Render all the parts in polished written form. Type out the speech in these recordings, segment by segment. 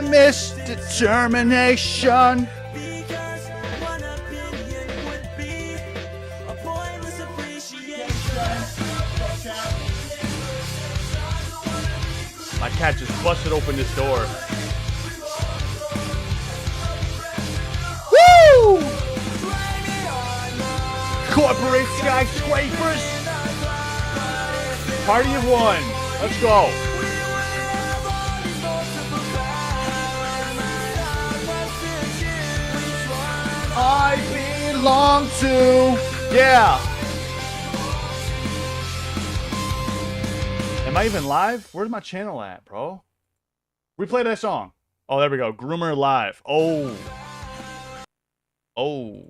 unanimous determination. My cat just busted open this door. Woo! Corporate skyscrapers. Party of one. Let's go. I belong to. Yeah. Am I even live? Where's my channel at, bro? Replay that song. Oh, there we go. Groomer live. Oh. Oh.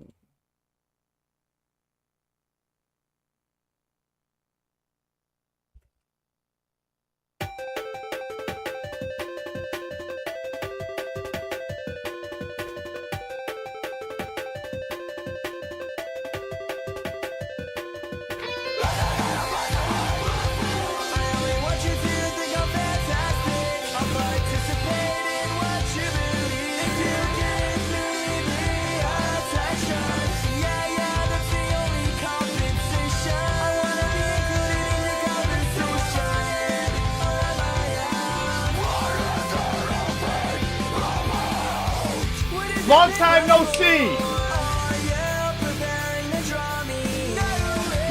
Long time no see.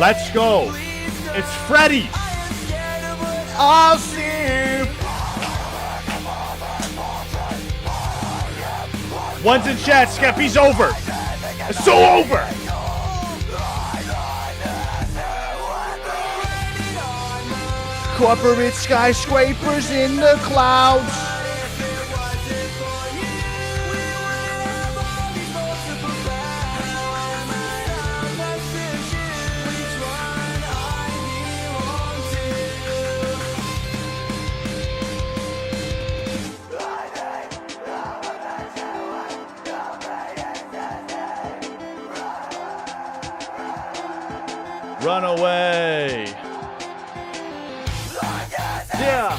Let's go. It's Freddy. I'll see you. One's in chat. Skeppy's over. It's so over. Corporate skyscrapers in the clouds. Run away. Yeah.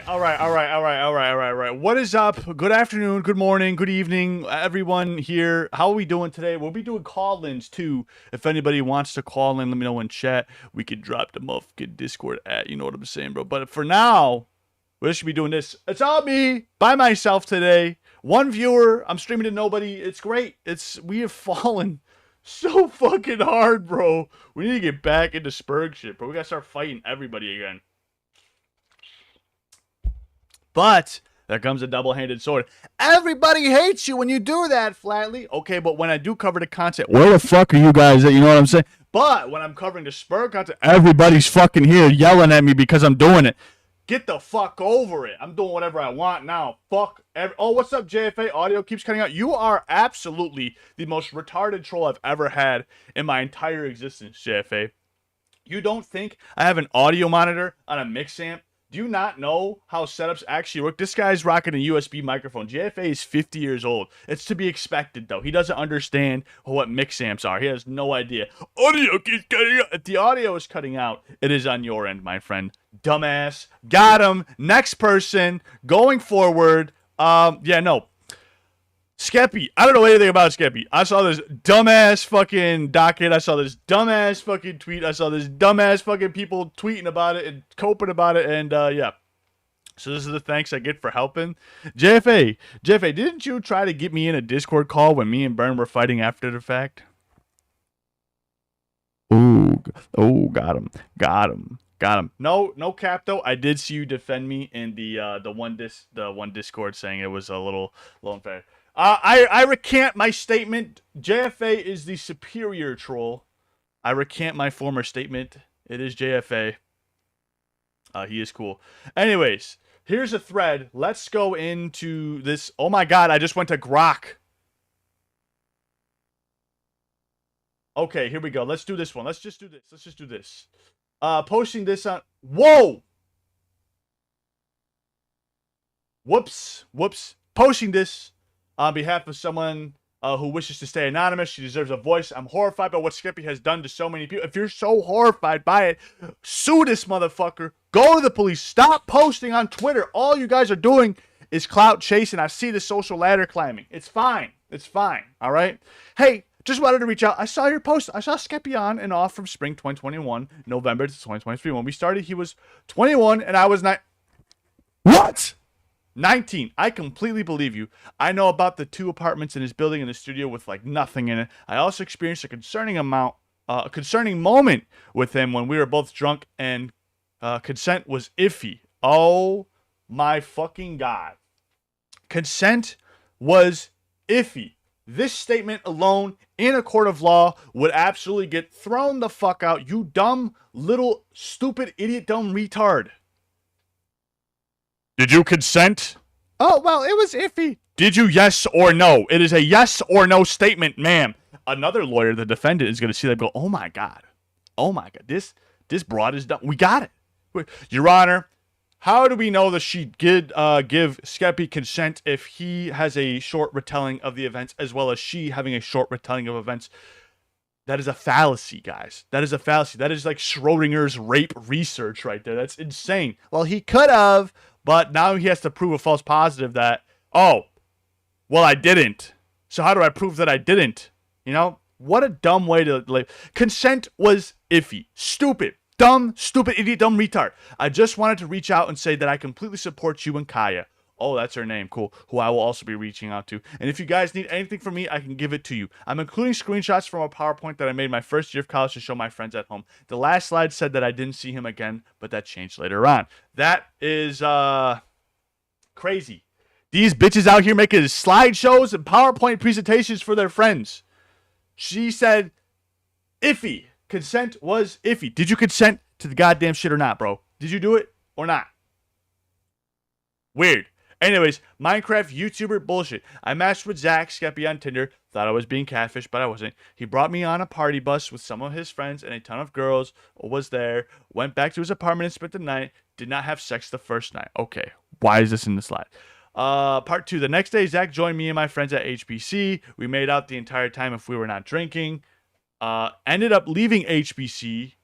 All right. What is up? Good afternoon, good morning, good evening, everyone here. How are we doing today? We'll be doing call-ins too. If anybody wants to call in, let me know in chat. We could drop the motherfucking Discord at, you know what I'm saying, bro. But for now, we should be doing this. It's all me, by myself today. One viewer. I'm streaming to nobody. It's great. We have fallen so fucking hard, bro. We need to get back into Spurg shit, bro. We gotta start fighting everybody again. But there comes a double-handed sword. Everybody hates you when you do that, Flatly. Okay, but when I do cover the content, where the fuck are you guys at? You know what I'm saying? But when I'm covering the Spurg content, everybody's fucking here yelling at me because I'm doing it. Get the fuck over it. I'm doing whatever I want now. Fuck. Oh, what's up, JFA? Audio keeps cutting out. You are absolutely the most retarded troll I've ever had in my entire existence, JFA. You don't think I have an audio monitor on a mix amp Do you not know how setups actually work? This guy's rocking a USB microphone. JFA is 50 years old. It's to be expected, though. He doesn't understand what mix amps are. He has no idea. Audio keeps cutting out. If the audio is cutting out, it is on your end, my friend. Dumbass. Got him. Next person. Going forward. Yeah, no. Skeppy. I don't know anything about Skeppy. I saw this dumbass fucking docket. I saw this dumbass fucking tweet. I saw this dumbass fucking people tweeting about it and coping about it. And yeah. So this is the thanks I get for helping. JFA, didn't you try to get me in a Discord call when me and Bern were fighting after the fact? Ooh, got him. No cap though. I did see you defend me in the one Discord saying it was a little unfair. I recant my statement. JFA is the superior troll. I recant my former statement. It is JFA. He is cool. Anyways, here's a thread. Let's go into this. Oh my god, I just went to Grok. Okay, here we go. Let's do this one. Let's just do this. Posting this on... Whoa! Whoops. Posting this on behalf of someone who wishes to stay anonymous. She deserves a voice. I'm horrified by what Skeppy has done to so many people. If you're so horrified by it, sue this motherfucker. Go to the police. Stop posting on Twitter. All you guys are doing is clout chasing. I see the social ladder climbing. It's fine. All right? Hey, just wanted to reach out. I saw your post. I saw Skeppy on and off from spring 2021, November to 2023. When we started, he was 21 and I was 9. What? 19. I completely believe you. I know about the 2 apartments in his building and the studio with like nothing in it. I also experienced a concerning moment with him when we were both drunk and consent was iffy. Oh my fucking god. Consent was iffy. This statement alone in a court of law would absolutely get thrown the fuck out. You dumb, little, stupid, idiot, dumb retard. Did you consent? Oh, well, it was iffy. Did you yes or no? It is a yes or no statement, ma'am. Another lawyer, the defendant, is going to see that and go, oh my god. This broad is done. We got it. Your Honor, how do we know that she did give Skeppy consent if he has a short retelling of the events as well as she having a short retelling of events? That is a fallacy, guys. That is a fallacy. That is like Schrodinger's rape research right there. That's insane. Well, he could have, but now he has to prove a false positive that, oh, well, I didn't. So how do I prove that I didn't? You know, what a dumb way to live. Consent was iffy. Stupid. Dumb, stupid, idiot, dumb retard. I just wanted to reach out and say that I completely support you and Kaya. Oh, that's her name. Cool. Who I will also be reaching out to. And if you guys need anything from me, I can give it to you. I'm including screenshots from a PowerPoint that I made my first year of college to show my friends at home. The last slide said that I didn't see him again, but that changed later on. That is crazy. These bitches out here making slideshows and PowerPoint presentations for their friends. She said, iffy. Consent was iffy. Did you consent to the goddamn shit or not, bro? Did you do it or not? Weird. Anyways, Minecraft YouTuber bullshit. I matched with Zach Skeppy on Tinder. Thought I was being catfished, but I wasn't. He brought me on a party bus with some of his friends and a ton of girls was there. Went back to his apartment and spent the night. Did not have sex the first night. Okay, why is this in the slide? Part 2. The next day, Zach joined me and my friends at HBC. We made out the entire time if we were not drinking. Ended up leaving HBC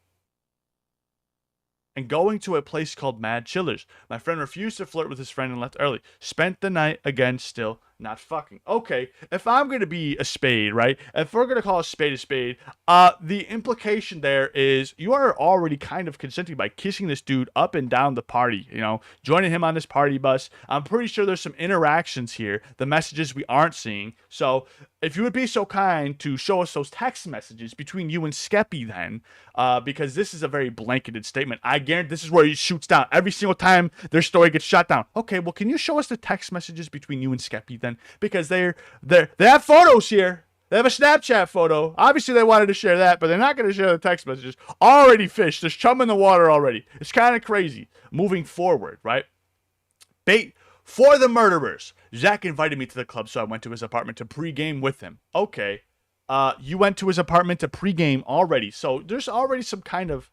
and going to a place called Mad Chillers. My friend refused to flirt with his friend and left early. Spent the night, again, still not fucking. Okay, if I'm going to be a spade, right? If we're going to call a spade, the implication there is you are already kind of consenting by kissing this dude up and down the party, you know, joining him on this party bus. I'm pretty sure there's some interactions here, the messages we aren't seeing. So if you would be so kind to show us those text messages between you and Skeppy then, because this is a very blanketed statement. I guarantee this is where he shoots down. Every single time their story gets shot down. Okay, well, can you show us the text messages between you and Skeppy then? Because they have photos here. They have a Snapchat photo. Obviously, they wanted to share that, but they're not going to share the text messages. Already fish. There's chum in the water already. It's kind of crazy. Moving forward, right? Bait for the murderers. Zach invited me to the club, so I went to his apartment to pregame with him. Okay. You went to his apartment to pregame already. So there's already some kind of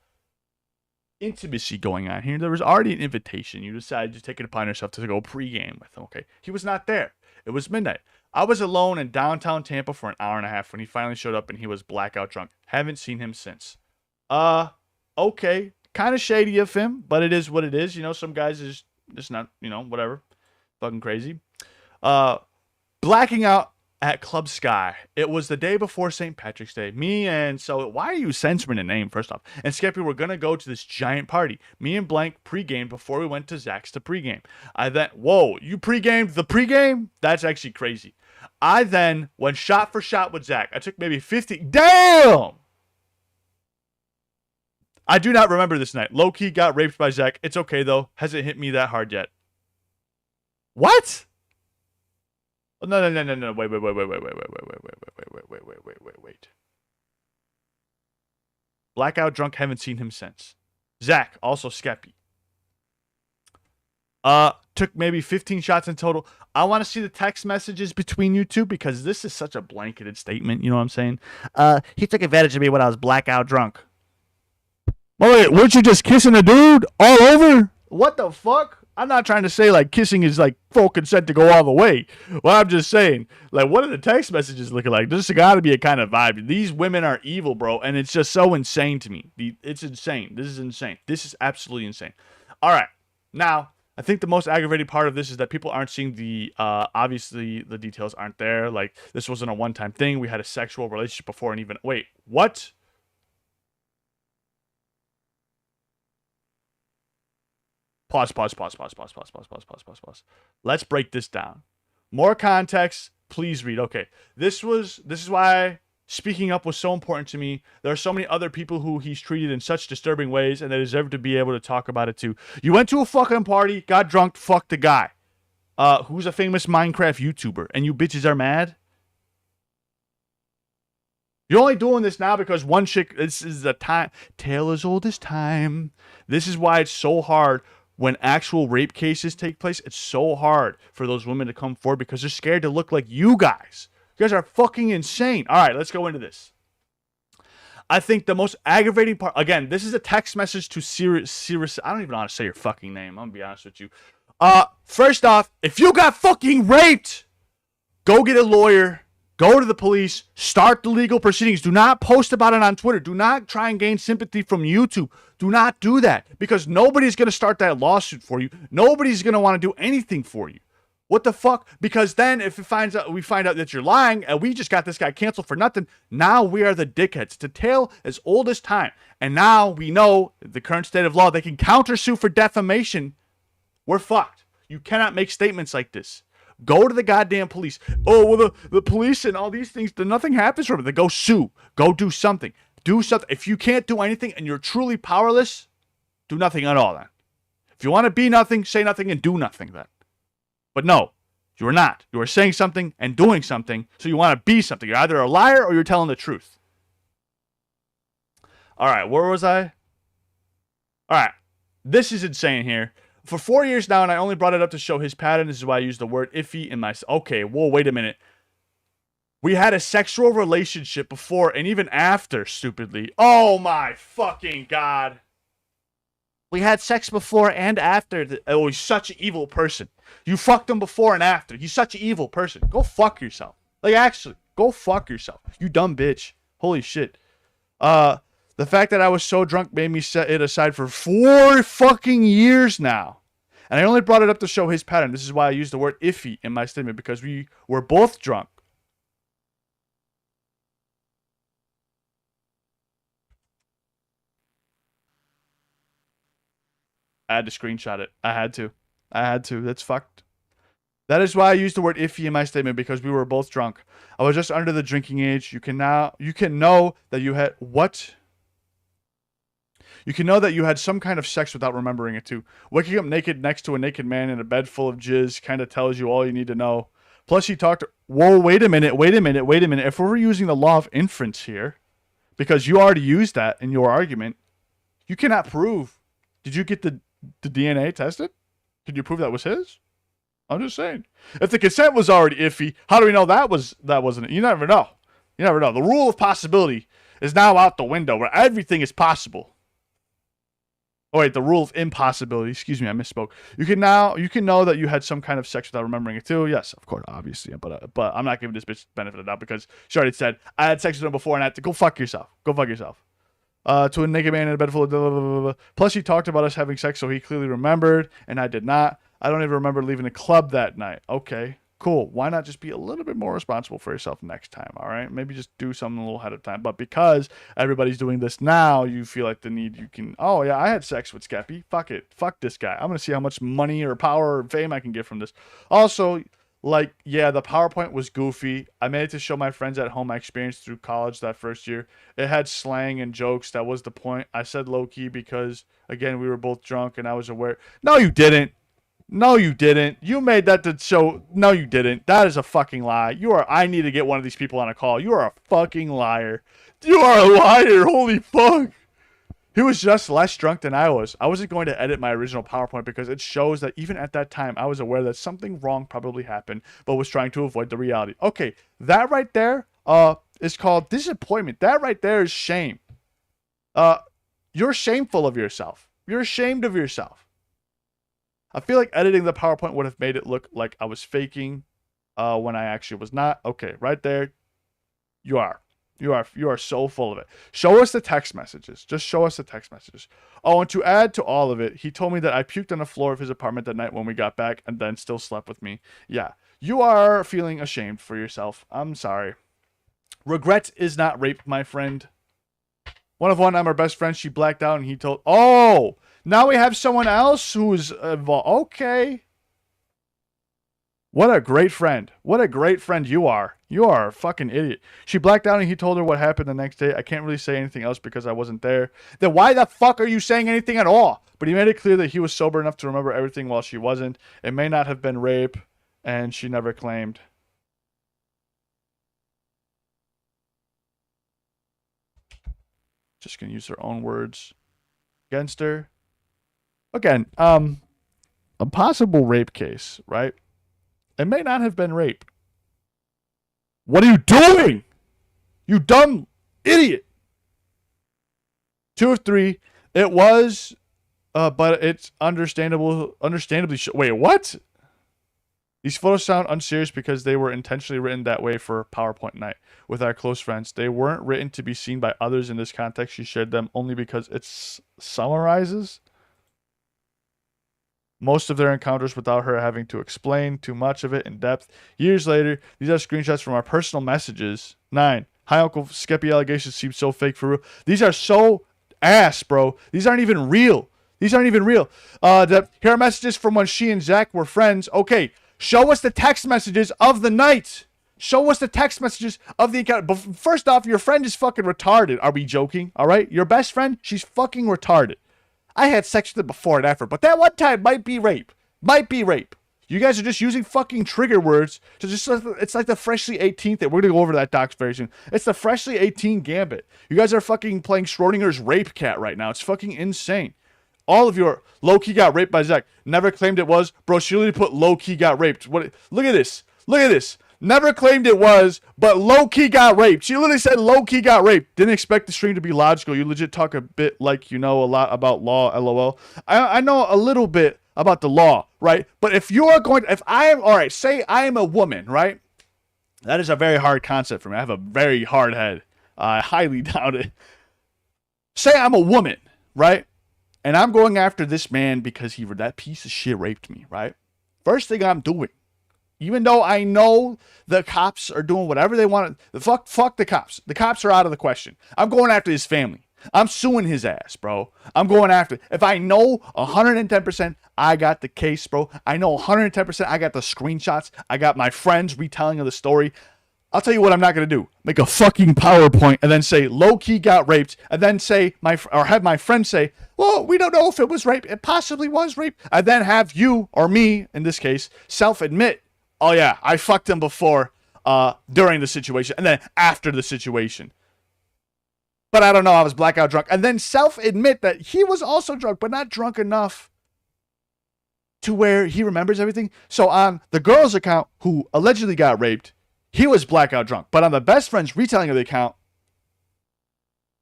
intimacy going on here. There was already an invitation. You decided to take it upon yourself to go pregame with him. Okay, he was not there. It was midnight. I was alone in downtown Tampa for an hour and a half when he finally showed up, and he was blackout drunk. Haven't seen him since. Okay, kind of shady of him, but it is what it is. You know, some guys is just not, you know, whatever, fucking crazy. Blacking out at Club Sky. It was the day before St. Patrick's Day. Me and, so why are you censoring the name first off? And Skeppy were gonna go to this giant party. Me and Blank pre-gamed before we went to Zach's to pregame. I then, whoa, you pre-gamed the pregame? That's actually crazy. I then went shot for shot with Zach. I took maybe 50. Damn! I do not remember this night. Low-key got raped by Zach. It's okay though. Hasn't hit me that hard yet. What? No. Wait. Blackout drunk, haven't seen him since. Zach, also Skeppy. Took maybe 15 shots in total. I want to see the text messages between you two because this is such a blanketed statement. You know what I'm saying? He took advantage of me when I was blackout drunk. Wait, weren't you just kissing a dude all over? What the fuck? I'm not trying to say like kissing is like full consent to go all the way. Well, I'm just saying, like, what are the text messages looking like? There's got to be a kind of vibe. These women are evil, bro, and it's just so insane to me. It's insane. This is insane. This is absolutely insane. All right, now I think the most aggravating part of this is that people aren't seeing the obviously the details aren't there. Like this wasn't a one-time thing. We had a sexual relationship before, and even wait, what? Pause. Let's break this down. More context, please read. Okay, this is why speaking up was so important to me. There are so many other people who he's treated in such disturbing ways, and they deserve to be able to talk about it too. You went to a fucking party, got drunk, fucked a guy, who's a famous Minecraft YouTuber, and you bitches are mad. You're only doing this now because one chick. This is the time. Tale as old as time. This is why it's so hard. When actual rape cases take place, it's so hard for those women to come forward because they're scared to look like you guys. You guys are fucking insane. All right, let's go into this. I think the most aggravating part, again, this is a text message to Sirius. I don't even know how to say your fucking name. I'm going to be honest with you. First off, if you got fucking raped, go get a lawyer. Go to the police, start the legal proceedings. Do not post about it on Twitter. Do not try and gain sympathy from YouTube. Do not do that because nobody's going to start that lawsuit for you. Nobody's going to want to do anything for you. What the fuck? Because then if we find out that you're lying and we just got this guy canceled for nothing, now we are the dickheads. It's a tale as old as time. And now we know the current state of law, they can countersue for defamation. We're fucked. You cannot make statements like this. Go to the goddamn police. Oh, well, the police and all these things, nothing happens from it. They go sue. Go do something. Do something. If you can't do anything and you're truly powerless, do nothing at all then. If you want to be nothing, say nothing and do nothing then. But no, you are not. You are saying something and doing something, so you want to be something. You're either a liar or you're telling the truth. All right, where was I? All right, this is insane here. For 4 years now, and I only brought it up to show his pattern. This is why I used the word iffy in my... Okay, whoa, wait a minute. We had a sexual relationship before and even after, stupidly. Oh my fucking God. We had sex before and after. Oh, he's such an evil person. You fucked him before and after. He's such an evil person. Go fuck yourself. Like, actually, go fuck yourself. You dumb bitch. Holy shit. The fact that I was so drunk made me set it aside for 4 fucking years now. And I only brought it up to show his pattern. This is why I used the word iffy in my statement, because we were both drunk. I had to screenshot it. I had to. That's fucked. That is why I used the word iffy in my statement, because we were both drunk. I was just under the drinking age. You can know that you had... What? You can know that you had some kind of sex without remembering it too. Waking up naked next to a naked man in a bed full of jizz kind of tells you all you need to know. Plus he talked... Whoa, wait a minute. If we're using the law of inference here, because you already used that in your argument, you cannot prove. Did you get the DNA tested? Can you prove that was his? I'm just saying. If the consent was already iffy, how do we know that wasn't it? You never know. You never know. The rule of possibility is now out the window where everything is possible. Oh wait, the rule of impossibility. Excuse me, I misspoke. You can know that you had some kind of sex without remembering it too. Yes, of course, obviously, but I'm not giving this bitch benefit of the doubt because she already said I had sex with him before and I had to go fuck yourself. Go fuck yourself. To a naked man in a bed full of blah, blah, blah, blah. Plus, he talked about us having sex, so he clearly remembered, and I did not. I don't even remember leaving the club that night. Okay, cool. Why not just be a little bit more responsible for yourself next time, all right? Maybe just do something a little ahead of time. But because everybody's doing this now, you feel like the need you can, oh, yeah, I had sex with Skeppy. Fuck it. Fuck this guy. I'm going to see how much money or power or fame I can get from this. Also, like, yeah, the PowerPoint was goofy. I made it to show my friends at home my experience through college that first year. It had slang and jokes. That was the point. I said low-key because, again, we were both drunk and I was aware. No, you didn't. No, you didn't. You made that to show. No, you didn't. That is a fucking lie. You are. I need to get one of these people on a call. You are a fucking liar. You are a liar. Holy fuck. He was just less drunk than I was. I wasn't going to edit my original PowerPoint because it shows that even at that time, I was aware that something wrong probably happened, but was trying to avoid the reality. Okay, that right there is called disappointment. That right there is shame. You're shameful of yourself. You're ashamed of yourself. I feel like editing the PowerPoint would have made it look like I was faking when I actually was not. Okay, right there, you are. You are so full of it. Show us the text messages. Just show us the text messages. Oh, and to add to all of it, he told me that I puked on the floor of his apartment that night when we got back and then still slept with me. Yeah, you are feeling ashamed for yourself. I'm sorry. Regret is not rape, my friend. One, I'm her best friend. She blacked out and he told... Oh, now we have someone else who's involved. Okay. What a great friend. What a great friend you are. You are a fucking idiot. She blacked out and he told her what happened the next day. I can't really say anything else because I wasn't there. Then why the fuck are you saying anything at all? But he made it clear that he was sober enough to remember everything while she wasn't. It may not have been rape, and she never claimed. Just gonna use her own words against her. Again, a possible rape case, right? It may not have been rape. What are you doing? You dumb idiot. 2 of 3. It was, but it's understandably. Wait, what? These photos sound unserious because they were intentionally written that way for PowerPoint night with our close friends. They weren't written to be seen by others in this context. She shared them only because it summarizes most of their encounters without her having to explain too much of it in depth. Years later, these are screenshots from our personal messages. 9. Hi, Uncle Skeppy allegations seem so fake for real. These are so ass, bro. These aren't even real. Here are messages from when she and Zach were friends. Okay, show us the text messages of the night. Show us the text messages of the account. But first off, your friend is fucking retarded. Are we joking? All right? Your best friend, she's fucking retarded. I had sex with it before and after, but that one time might be rape. Might be rape. You guys are just using fucking trigger words to just, it's like the freshly 18th. We're going to go over that docs very soon. It's the freshly 18 gambit. You guys are fucking playing Schrodinger's rape cat right now. It's fucking insane. All of your low-key got raped by Zach. Never claimed it was. Bro, she literally put low-key got raped. What? Look at this. Look at this. Never claimed it was, but low-key got raped. She literally said low-key got raped. Didn't expect the stream to be logical. You legit talk a bit like you know a lot about law, LOL. I know a little bit about the law, right? But if you're going to, if I am, all right, say I am a woman, right? That is a very hard concept for me. I have a very hard head. I highly doubt it. Say I'm a woman, right? And I'm going after this man because that piece of shit raped me, right? First thing I'm doing, even though I know the cops are doing whatever they want, fuck the cops. The cops are out of the question. I'm going after his family. I'm suing his ass, bro. I'm going after. If I know 110% I got the case, bro. I know 110% I got the screenshots. I got my friends retelling of the story. I'll tell you what I'm not going to do. Make a fucking PowerPoint and then say low-key got raped and then say have my friend say, well, we don't know if it was rape. It possibly was rape. And then have you or me, in this case, self-admit, oh yeah, I fucked him before during the situation and then after the situation. But I don't know, I was blackout drunk. And then self-admit that he was also drunk, but not drunk enough to where he remembers everything. So on the girl's account who allegedly got raped, he was blackout drunk. But on the best friend's retelling of the account,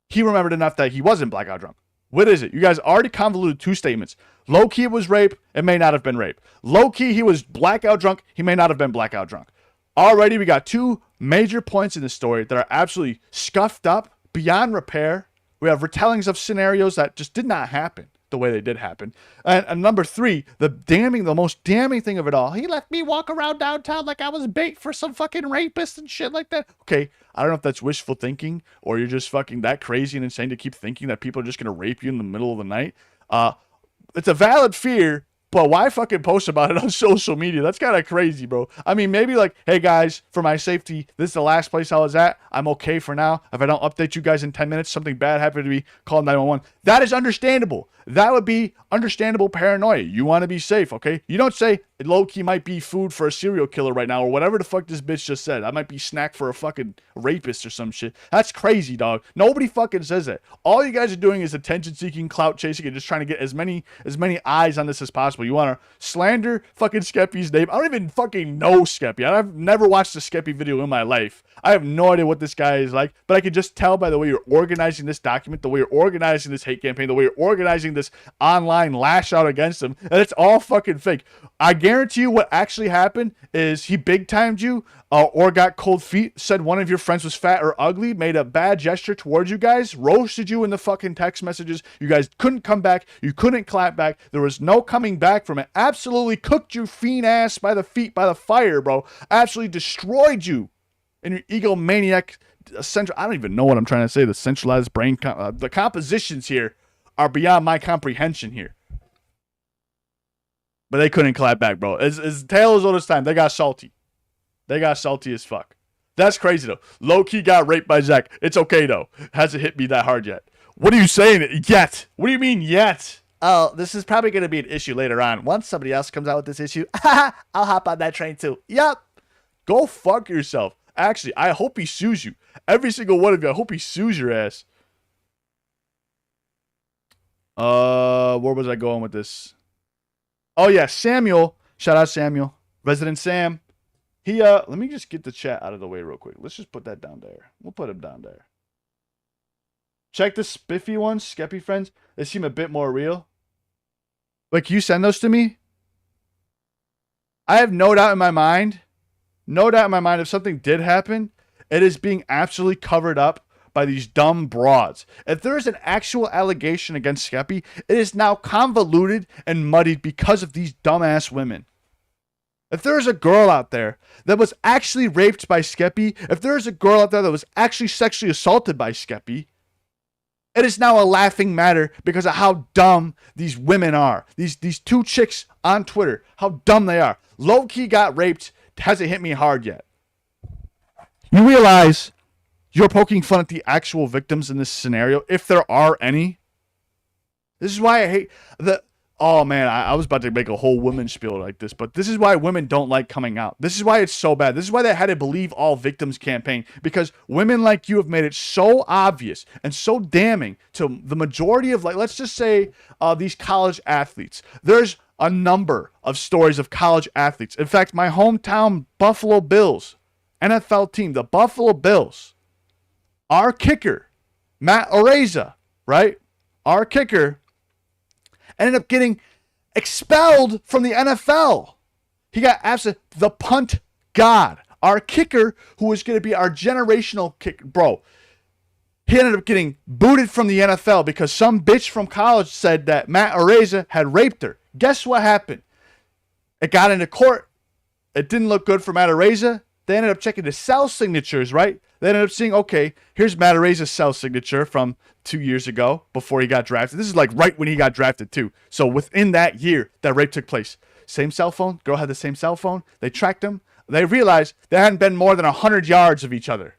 he remembered enough that he wasn't blackout drunk. What is it? You guys already convoluted two statements. Low key it was rape. It may not have been rape. Low key he was blackout drunk. He may not have been blackout drunk. Already we got two major points in the story that are absolutely scuffed up, beyond repair. We have retellings of scenarios that just did not happen the way they did happen. And number three, the most damning thing of it all, he let me walk around downtown like I was bait for some fucking rapist and shit like that. Okay, I don't know if that's wishful thinking or you're just fucking that crazy and insane to keep thinking that people are just going to rape you in the middle of the night. It's a valid fear, but why fucking post about it on social media? That's kind of crazy, bro. I mean, maybe like, hey guys, for my safety, this is the last place I was at. I'm okay for now. If I don't update you guys in 10 minutes, something bad happened to me, call 911. That is understandable. That would be understandable paranoia. You want to be safe, okay? You don't say low-key might be food for a serial killer right now or whatever the fuck this bitch just said. I might be snack for a fucking rapist or some shit. That's crazy, dog. Nobody fucking says that. All you guys are doing is attention-seeking, clout-chasing, and just trying to get as many eyes on this as possible. You want to slander fucking Skeppy's name? I don't even fucking know Skeppy. I've never watched a Skeppy video in my life. I have no idea what this guy is like, but I can just tell by the way you're organizing this document, the way you're organizing this hate campaign, the way you're organizing this online lash out against him, and it's all fucking fake. I guarantee you what actually happened is he big timed you or got cold feet, said one of your friends was fat or ugly, made a bad gesture towards you guys, roasted you in the fucking text messages. You guys couldn't come back. You couldn't clap back. There was no coming back from it. Absolutely cooked you fiend ass by the feet, by the fire, bro. Absolutely destroyed you in your egomaniac central. I don't even know what I'm trying to say. The centralized brain, the compositions here are beyond my comprehension here. But they couldn't clap back, bro. As tale as old as time, they got salty. They got salty as fuck. That's crazy, though. Low-key got raped by Zach. It's okay, though. Hasn't hit me that hard yet. What are you saying? Yet? What do you mean, yet? Oh, this is probably going to be an issue later on. Once somebody else comes out with this issue, I'll hop on that train, too. Yup. Go fuck yourself. Actually, I hope he sues you. Every single one of you, I hope he sues your ass. Where was I going with this? Oh, yeah, Samuel. Shout out Samuel. Resident Sam. He, let me just get the chat out of the way real quick. Let's just put that down there. We'll put him down there. Check the Spiffy ones, Skeppy friends. They seem a bit more real. Like, can you send those to me? I have no doubt in my mind. No doubt in my mind if something did happen, it is being absolutely covered up by these dumb broads. If there is an actual allegation against Skeppy, it is now convoluted and muddied because of these dumbass women. If there is a girl out there that was actually raped by Skeppy, if there is a girl out there that was actually sexually assaulted by Skeppy, it is now a laughing matter because of how dumb these women are. These two chicks on Twitter, how dumb they are. Low-key got raped, hasn't hit me hard yet. You realize you're poking fun at the actual victims in this scenario, if there are any. This is why I hate the... Oh, man, I was about to make a whole women spiel like this, but this is why women don't like coming out. This is why it's so bad. This is why they had a Believe All Victims campaign, because women like you have made it so obvious and so damning to the majority of, like, let's just say these college athletes. There's a number of stories of college athletes. In fact, my hometown Buffalo Bills NFL team, the Buffalo Bills, our kicker, Matt Araiza, right? Our kicker ended up getting expelled from the NFL. He got absent. The punt god, our kicker, who was going to be our generational kicker, bro. He ended up getting booted from the NFL because some bitch from college said that Matt Araiza had raped her. Guess what happened? It got into court. It didn't look good for Matt Araiza. They ended up checking the cell signatures, right? They ended up seeing, okay, here's Matt Araiza's cell signature from 2 years ago before he got drafted. This is like right when he got drafted too. So within that year, that rape took place. Same cell phone. Girl had the same cell phone. They tracked him. They realized they hadn't been more than 100 yards of each other.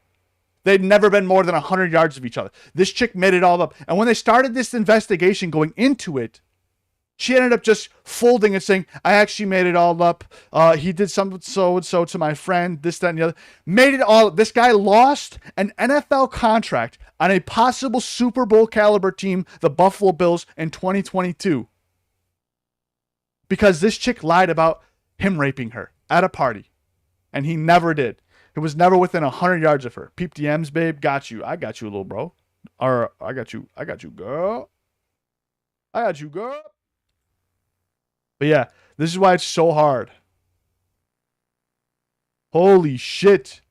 They'd never been more than 100 yards of each other. This chick made it all up. And when they started this investigation going into it, she ended up just folding and saying, I actually made it all up. He did something so-and-so to my friend, this, that, and the other. Made it all up. This guy lost an NFL contract on a possible Super Bowl caliber team, the Buffalo Bills, in 2022. Because this chick lied about him raping her at a party. And he never did. It was never within 100 yards of her. Peep DMs, babe. Got you. I got you, little bro. Or I got you, girl. I got you, girl. But yeah, this is why it's so hard. Holy shit.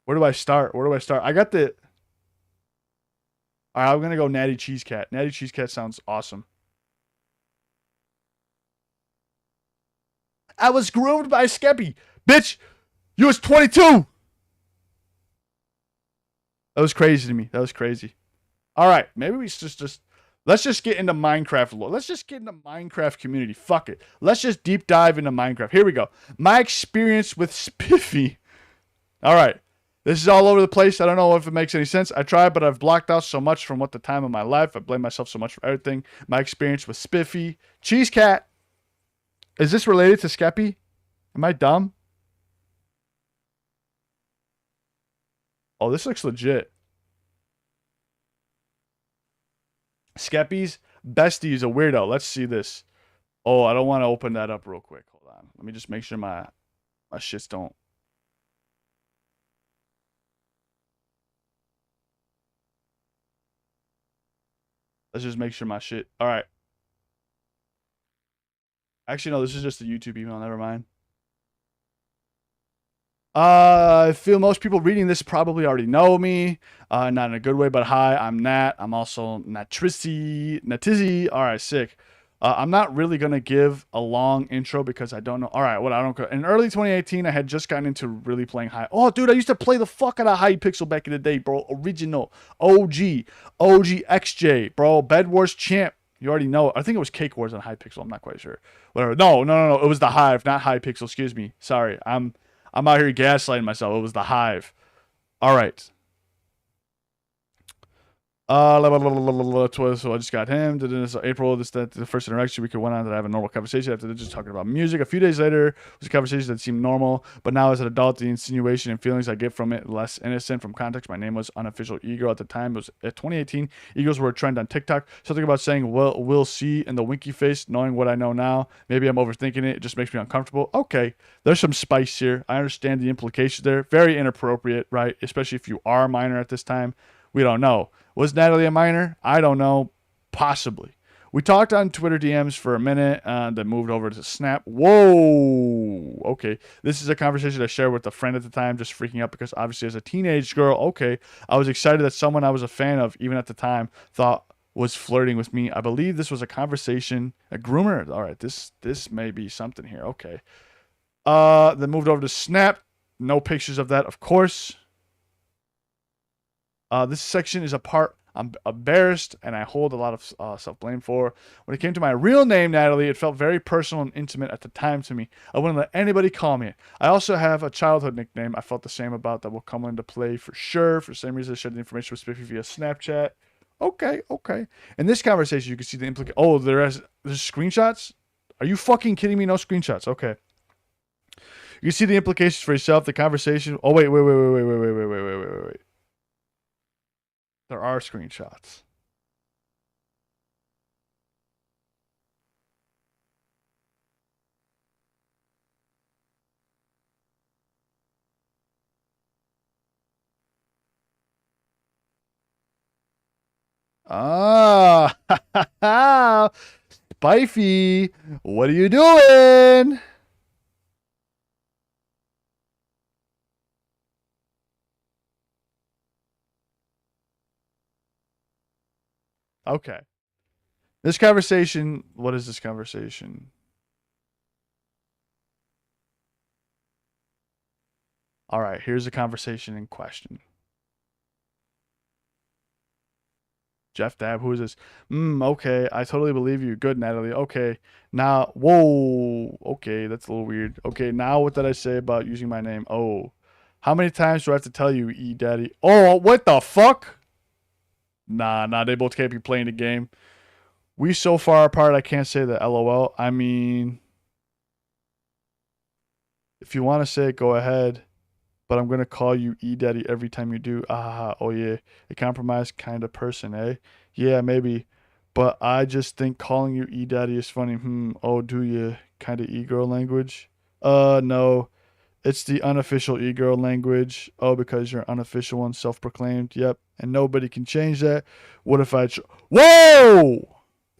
Where do I start? Where do I start? I got the... All right, I'm going to go Natty Cheese Cat. Natty Cheese Cat sounds awesome. I was groomed by Skeppy. Bitch, you was 22. That was crazy to me. That was crazy. All right, maybe we just let's just get into Minecraft lore. Let's just get into Minecraft community. Fuck it. Let's just deep dive into Minecraft. Here we go. My experience with Spifey. All right. This is all over the place. I don't know if it makes any sense. I tried, but I've blocked out so much from what the time of my life. I blame myself so much for everything. My experience with Spifey. Cheese Cat. Is this related to Skeppy? Am I dumb? Oh, this looks legit. Skeppy's bestie is a weirdo. Let's see this. Oh, I don't want to open that up real quick. Hold on. Let me just make sure my shits don't. Let's just make sure my shit. All right. Actually, no, this is just a YouTube email. Never mind. I feel most people reading this probably already know me. Not in a good way, but hi, I'm Nat. I'm also Natizzy. All right, sick. I'm not really going to give a long intro because I don't know. All right, what I don't. In early 2018, I had just gotten into really playing high. Oh, dude, I used to play the fuck out of Hypixel back in the day, bro. Original. OG XJ, bro. Bed Wars champ. You already know. I think it was Cake Wars on Hypixel. I'm not quite sure. Whatever. No. It was the Hive, not Hypixel. Excuse me. Sorry. I'm out here gaslighting myself. It was the Hive. All right. So I just got him. This April, the first interaction we could went on to have a normal conversation after just talking about music. A few days later, it was a conversation that seemed normal, but now as an adult, the insinuation and feelings I get from it less innocent. From context, my name was unofficial e-girl at the time. It was at 2018. E-girls were a trend on TikTok. Something about saying "well, we'll see" and the winky face. Knowing what I know now, maybe I'm overthinking it. It just makes me uncomfortable. Okay, there's some spice here. I understand the implications there. Very inappropriate, right? Especially if you are a minor at this time. We don't know. Was Natalie a minor? I don't know. Possibly. We talked on Twitter DMs for a minute, then moved over to Snap. Whoa. Okay. This is a conversation I shared with a friend at the time, just freaking out because obviously as a teenage girl, okay, I was excited that someone I was a fan of, even at the time, thought was flirting with me. I believe this was a conversation, a groomer. All right, this may be something here. Okay. Then moved over to Snap. No pictures of that, of course. This section is a part I'm embarrassed and I hold a lot of self-blame for. When it came to my real name, Natalie, it felt very personal and intimate at the time to me. I wouldn't let anybody call me it. I also have a childhood nickname I felt the same about that will come into play for sure. For the same reason I shared the information with Spifey via Snapchat. Okay. In this conversation, you can see the implication. Oh, there's screenshots? Are you fucking kidding me? No screenshots. Okay. You can see the implications for yourself, the conversation. Oh, wait. There are screenshots. Ah, Spifey, what are you doing? Okay. This conversation, what is this conversation? All right, here's the conversation in question. Jeff Dab, who is this? Okay, I totally believe you. Good, Natalie. Okay, now, whoa. Okay, that's a little weird. Okay, now what did I say about using my name? Oh, how many times do I have to tell you, E-Daddy? Oh, what the fuck? Nah, they both can't be playing the game. We so far apart, I can't say that, LOL. I mean, if you want to say it, go ahead. But I'm going to call you E-Daddy every time you do. Ah, oh yeah. A compromised kind of person, eh? Yeah, maybe. But I just think calling you E-Daddy is funny. Oh, do you? Kind of e-girl language? No. It's the unofficial e-girl language. Oh, because you're unofficial one, self-proclaimed. Yep. And nobody can change that. What if I... Whoa!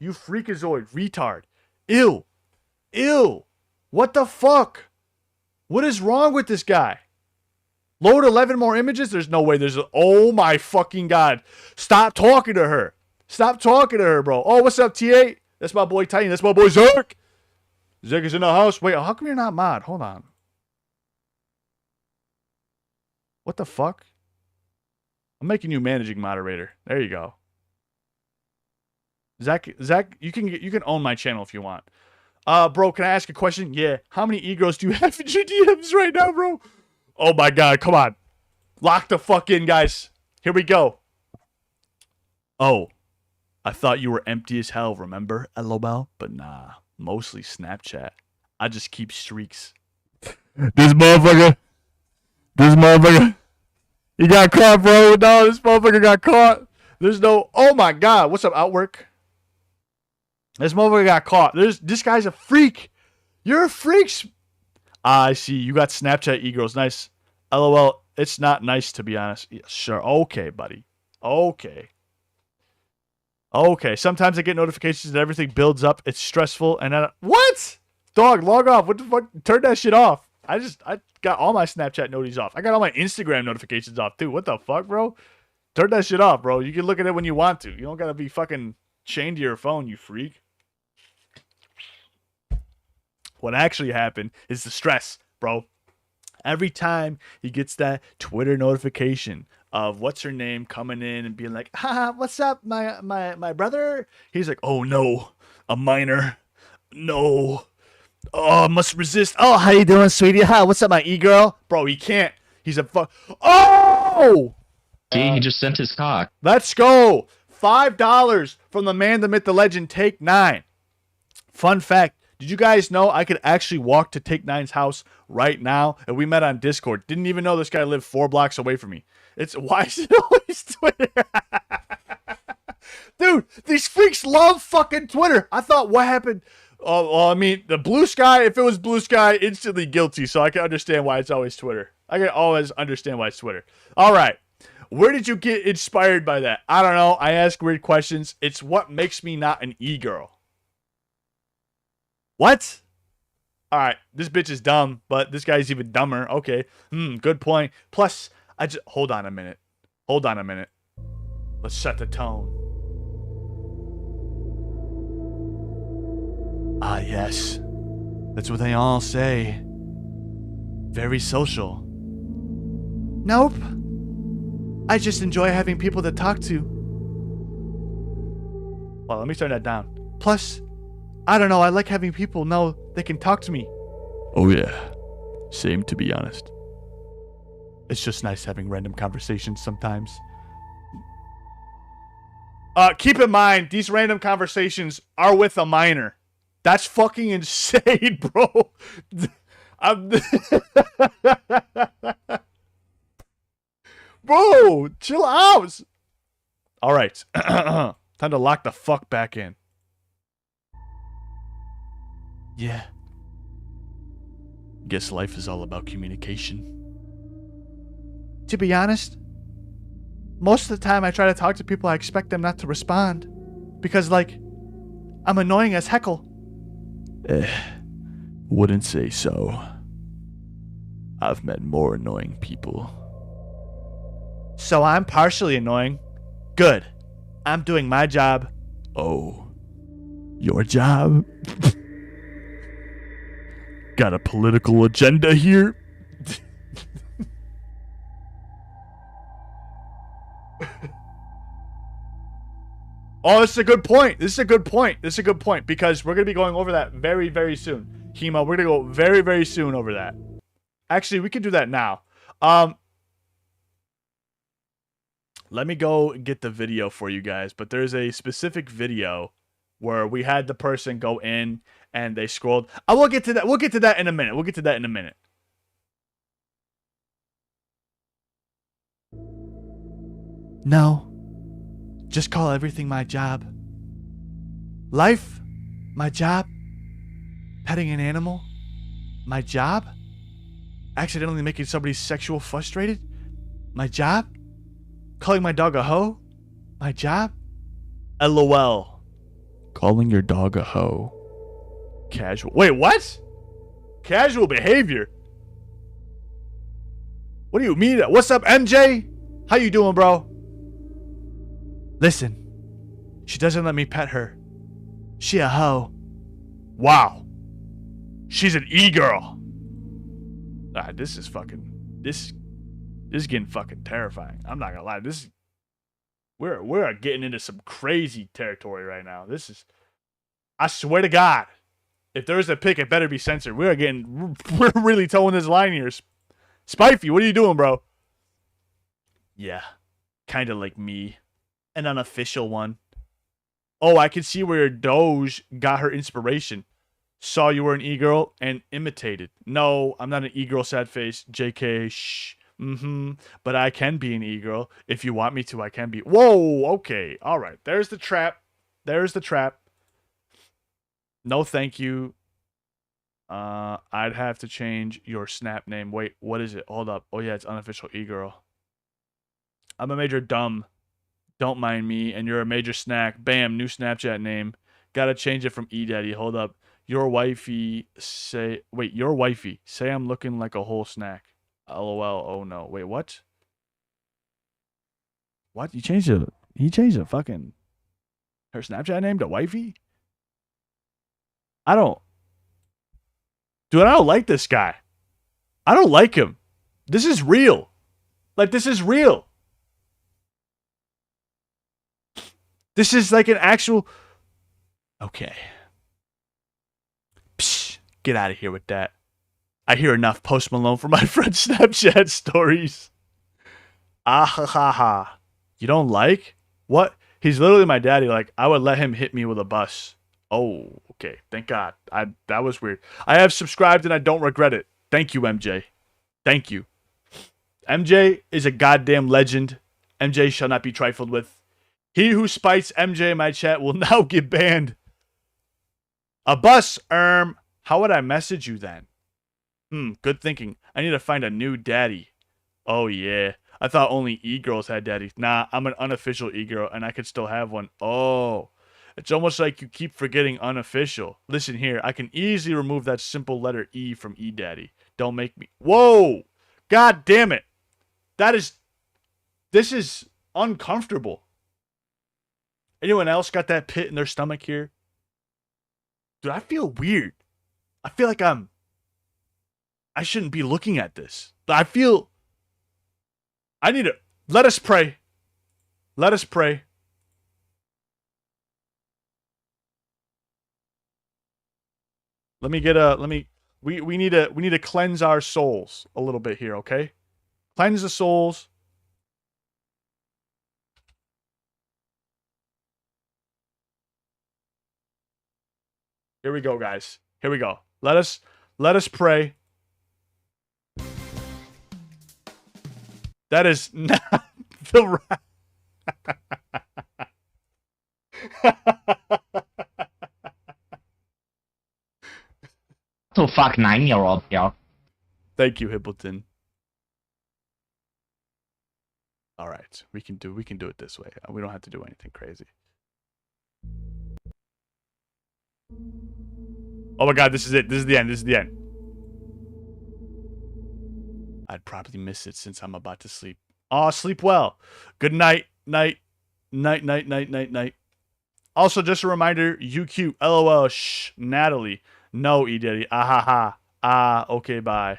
You freakazoid. Retard. Ew. Ew. What the fuck? What is wrong with this guy? Load 11 more images? There's no way there's a... Oh my fucking God. Stop talking to her. Stop talking to her, bro. Oh, what's up, T8? That's my boy Titan. That's my boy Zerk. Zerk is in the house. Wait, how come you're not mod? Hold on. What the fuck? I'm making you managing moderator. There you go. Zach, you can own my channel if you want. Bro, can I ask a question? Yeah. How many egos do you have in your DMs right now, bro? Oh my God, come on. Lock the fuck in, guys. Here we go. Oh, I thought you were empty as hell, remember? LOL. But nah, mostly Snapchat. I just keep streaks. This motherfucker. He got caught, bro. No, this motherfucker got caught. There's no... Oh my God. What's up, Outwork? This motherfucker got caught. This guy's a freak. You're a freak. I see. You got Snapchat egos. Nice. LOL. It's not nice, to be honest. Yeah, sure. Okay, buddy. Okay. Sometimes I get notifications and everything builds up. It's stressful. And then... What? Dog, log off. What the fuck? Turn that shit off. I got all my Snapchat noties off. I got all my Instagram notifications off, too. What the fuck, bro? Turn that shit off, bro. You can look at it when you want to. You don't gotta be fucking chained to your phone, you freak. What actually happened is the stress, bro. Every time he gets that Twitter notification of what's her name coming in and being like, "Ha, what's up, my brother?" He's like, "Oh no, a minor. No. Oh, must resist. Oh, how you doing, sweetie? Hi, what's up, my e-girl?" Bro, he can't. He's a fuck. Oh! See, he just sent his cock. Let's go. $5 from the man, the myth, the legend, Take 9. Fun fact. Did you guys know I could actually walk to Take 9's house right now? And we met on Discord. Didn't even know this guy lived 4 blocks away from me. Why is it always Twitter? Dude, these freaks love fucking Twitter. I thought, what happened? Oh, well, I mean, the Blue Sky, if it was Blue Sky, instantly guilty. So I can understand why it's always Twitter. I can always understand why it's Twitter. All right. Where did you get inspired by that? I don't know. I ask weird questions. It's what makes me not an e-girl. What? All right. This bitch is dumb, but this guy's even dumber. Okay. Good point. Plus, hold on a minute. Let's set the tone. Ah, yes. That's what they all say. Very social. Nope. I just enjoy having people to talk to. Well, let me turn that down. Plus, I don't know, I like having people know they can talk to me. Oh yeah. Same, to be honest. It's just nice having random conversations sometimes. Keep in mind, these random conversations are with a minor. That's fucking insane, bro. Bro, chill out. All right. Time to lock the fuck back in. Yeah. Guess life is all about communication. To be honest, most of the time I try to talk to people, I expect them not to respond. Because, like, I'm annoying as heckle. Wouldn't say so. I've met more annoying people. So I'm partially annoying. Good. I'm doing my job. Oh. Your job? Got a political agenda here? Oh, this is a good point. This is a good point because we're going to be going over that very, very soon. Hemo, we're going to go very, very soon over that. Actually, we can do that now. Let me go get the video for you guys, but there's a specific video where we had the person go in and they scrolled. I will get to that. We'll get to that in a minute. No. Just call everything my job. Life, my job. Petting an animal, my job. Accidentally making somebody sexual frustrated, my job. Calling my dog a hoe, my job. LOL. Calling your dog a hoe. Casual. Wait, what? Casual behavior? What do you mean? What's up, MJ? How you doing, bro? Listen. She doesn't let me pet her. She a hoe. Wow. She's an e-girl. This is fucking... This is getting fucking terrifying. I'm not gonna lie. This is... We're getting into some crazy territory right now. This is... I swear to God. If there's a pic, it better be censored. We're really towing this line here. Spifey, what are you doing, bro? Yeah. Kind of like me. An unofficial one. Oh, I can see where Doge got her inspiration. Saw you were an e-girl and imitated. No, I'm not an e-girl, sad face. JK, shh. But I can be an e-girl. If you want me to, I can be. Whoa, okay. All right. There's the trap. There's the trap. No, thank you. I'd have to change your Snap name. Wait, what is it? Hold up. Oh, yeah, it's unofficial e-girl. I'm a major dumb. Don't mind me. And you're a major snack. Bam, new Snapchat name. Gotta change it from E-Daddy. Hold up. Your wifey say... Wait, your wifey. Say I'm looking like a whole snack. LOL. Oh, no. Wait, what? What? You changed it? He changed the fucking... Her Snapchat name to wifey? I don't... Dude, I don't like this guy. I don't like him. This is real. Like, this is real. This is like an actual... Okay. Psh, get out of here with that. I hear enough Post Malone for my friend's Snapchat stories. Ah ha ha ha. You don't like? What? He's literally my daddy. Like, I would let him hit me with a bus. Oh, okay. Thank God. That was weird. I have subscribed and I don't regret it. Thank you, MJ. Thank you. MJ is a goddamn legend. MJ shall not be trifled with. He who spites MJ in my chat will now get banned. A bus, how would I message you then? Good thinking. I need to find a new daddy. Oh, yeah. I thought only e-girls had daddies. Nah, I'm an unofficial e-girl, and I could still have one. Oh. It's almost like you keep forgetting unofficial. Listen here, I can easily remove that simple letter E from E-Daddy. Don't make me... Whoa! God damn it. This is uncomfortable. Anyone else got that pit in their stomach here? Dude, I feel weird. I feel like I shouldn't be looking at this. I need to... Let us pray. Let us pray. We need to cleanse our souls a little bit here, okay? Cleanse the souls. Here we go, guys. Here we go. Let us pray. That is not the right... To fuck 9-year-old, yo. Thank you, Hippleton. All right, we can do it this way. We don't have to do anything crazy. Oh my God, this is it. This is the end. This is the end. I'd probably miss it since I'm about to sleep. Oh, sleep well. Good night, night, night, night, night, night, night. Also, just a reminder, you cute, LOL, shh, Natalie. No, E-Daddy. Ah ha ha. Ah, okay, bye.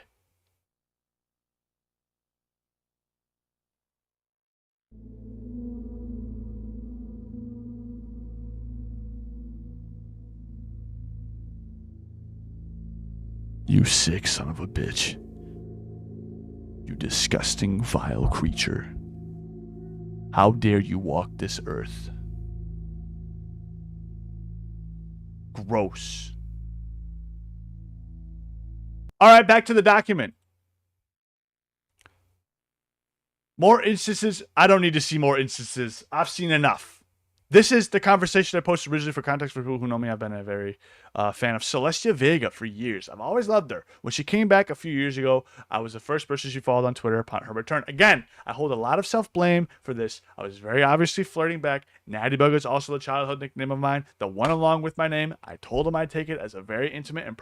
You sick son of a bitch. You disgusting, vile creature. How dare you walk this earth? Gross. All right, back to the document. More instances. I don't need to see more instances. I've seen enough. This is the conversation I posted originally. For context, for people who know me, I've been a very fan of Celestia Vega for years. I've always loved her. When she came back a few years ago, I was the first person she followed on Twitter upon her return. Again, I hold a lot of self-blame for this. I was very obviously flirting back. Natty Bug is also the childhood nickname of mine, the one along with my name. I told him I'd take it as a very intimate and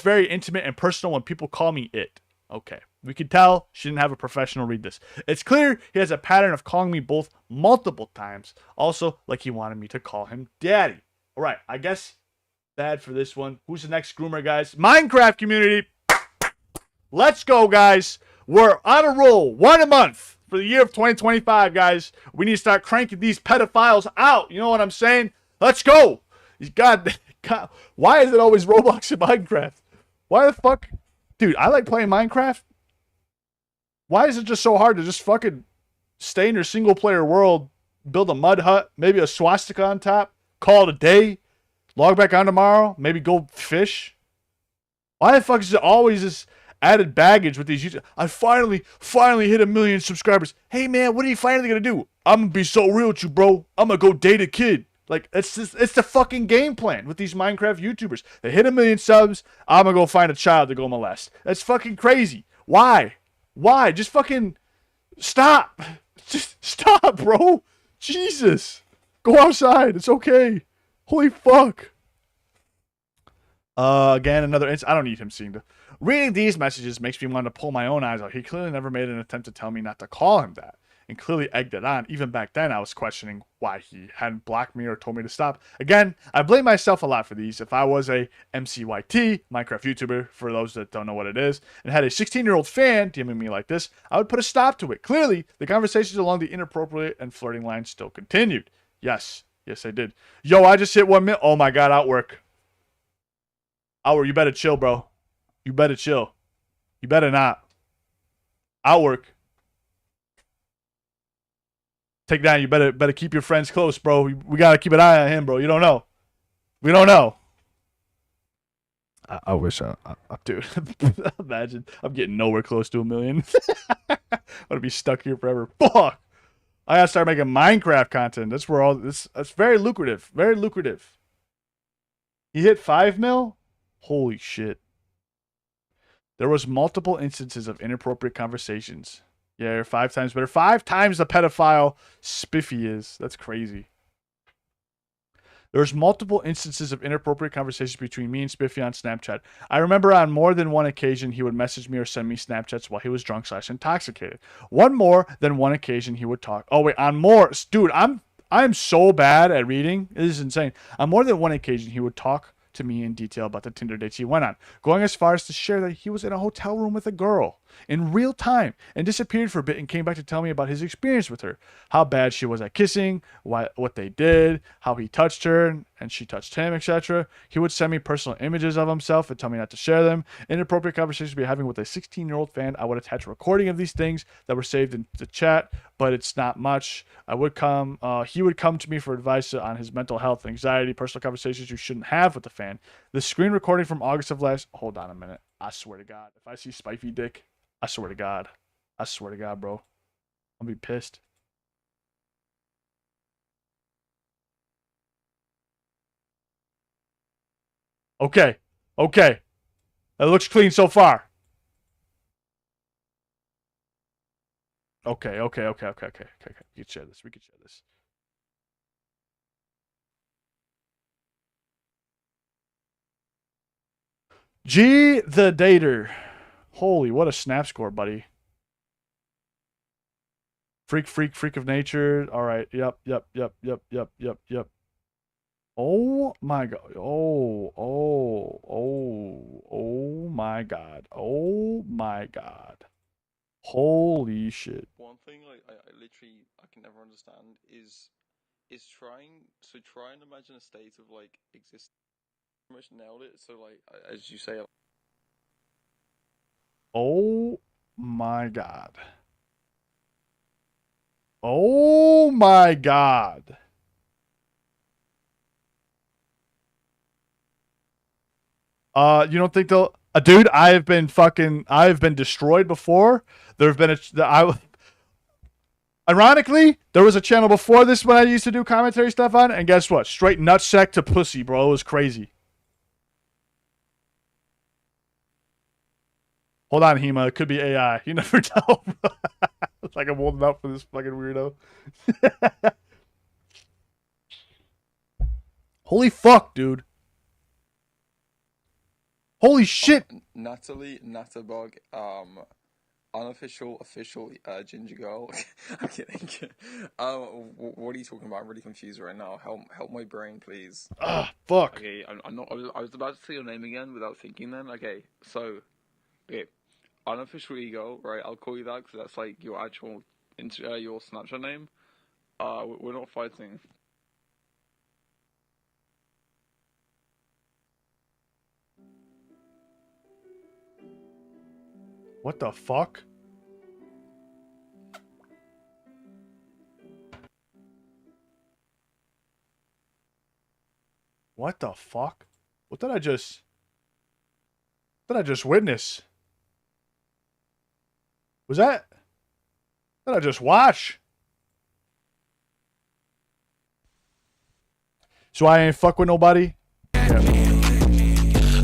very intimate and personal when people call me it. Okay. We could tell she didn't have a professional read this. It's clear he has a pattern of calling me both multiple times. Also, like he wanted me to call him daddy. All right, I guess bad for this one. Who's the next groomer, guys? Minecraft community. Let's go, guys. We're on a roll. One a month for the year of 2025, guys. We need to start cranking these pedophiles out. You know what I'm saying? Let's go. God, why is it always Roblox and Minecraft? Why the fuck? Dude, I like playing Minecraft. Why is it just so hard to just fucking stay in your single player world, build a mud hut, maybe a swastika on top, call it a day, log back on tomorrow, maybe go fish? Why the fuck is it always this added baggage with these YouTube? I finally hit 1 million subscribers. Hey man, what are you finally gonna do? I'm gonna be so real with you, bro. I'm gonna go date a kid. Like, it's the fucking game plan with these Minecraft YouTubers. They hit 1 million subs, I'm gonna go find a child to go molest. That's fucking crazy. Why? Why? Just fucking stop. Just stop, bro. Jesus. Go outside. It's okay. Holy fuck. Again, another I don't need him seeing the... Reading these messages makes me want to pull my own eyes out. He clearly never made an attempt to tell me not to call him that, and clearly egged it on. Even back then, I was questioning why he hadn't blocked me or told me to stop. Again, I blame myself a lot for these. If I was a MCYT, Minecraft YouTuber, for those that don't know what it is, and had a 16-year-old fan DMing me like this, I would put a stop to it. Clearly, the conversations along the inappropriate and flirting line still continued. Yes, I did. Yo, I just hit 1 minute. Oh my god, outwork. Outwork, you better chill, bro. You better chill. You better not. Outwork. Take down. You better keep your friends close, bro. We gotta keep an eye on him, bro. You don't know. We don't know. I wish dude. Imagine I'm getting nowhere close to 1 million. I'm gonna be stuck here forever. Fuck. I gotta start making Minecraft content. That's where all this. That's very lucrative. Very lucrative. He hit 5 mil. Holy shit. There was multiple instances of inappropriate conversations. Yeah, you're 5 times better. 5 times the pedophile Spifey is. That's crazy. There's multiple instances of inappropriate conversations between me and Spifey on Snapchat. I remember on more than one occasion he would message me or send me Snapchats while he was drunk / intoxicated. One more than one occasion he would talk. Oh wait, on more, dude, I'm so bad at reading. This is insane. On more than one occasion he would talk to me in detail about the Tinder dates he went on, going as far as to share that he was in a hotel room with a girl in real time and disappeared for a bit and came back to tell me about his experience with her, how bad she was at kissing, what they did, how he touched her and she touched him, etc. He would send me personal images of himself and tell me not to share them. Inappropriate conversations we'd be having with a 16-year-old fan. I would attach a recording of these things that were saved in the chat, but it's not much. He would come to me for advice on his mental health, anxiety, personal conversations you shouldn't have with the fan. The screen recording from August of last... Hold on a minute. I swear to God. If I see Spifey dick, I swear to God, bro. I'll be pissed. Okay. It looks clean so far. Okay. We can share this. G the Dater. Holy, what a snap score, buddy. Freak of nature. All right. Yep. Oh my god. Oh my god. Oh my god. Holy shit. One thing I literally I can never understand is try and imagine a state of like existence. Pretty much nailed it. So like as you say. Oh my god. Oh my god. You don't think they'll... dude, I've been destroyed before. There have been Ironically, there was a channel before this when I used to do commentary stuff on, and guess what? Straight nutsack to pussy, bro. It was crazy. Hold on, Hema. It could be AI. You never know. It's like I'm holding out for this fucking weirdo. Holy fuck, dude. Holy shit. Natalie Natterbug, unofficial, official, ginger girl. I'm kidding. What are you talking about? I'm really confused right now. Help my brain, please. Ah, fuck. Okay, I'm not. I was about to say your name again without thinking. Then, okay, so, okay, unofficial ego, right? I'll call you that because that's like your actual, your Snapchat name. We're not fighting. What the fuck? What the fuck? What did I just witness? Was that? What did I just watch? So I ain't fuck with nobody? Yeah.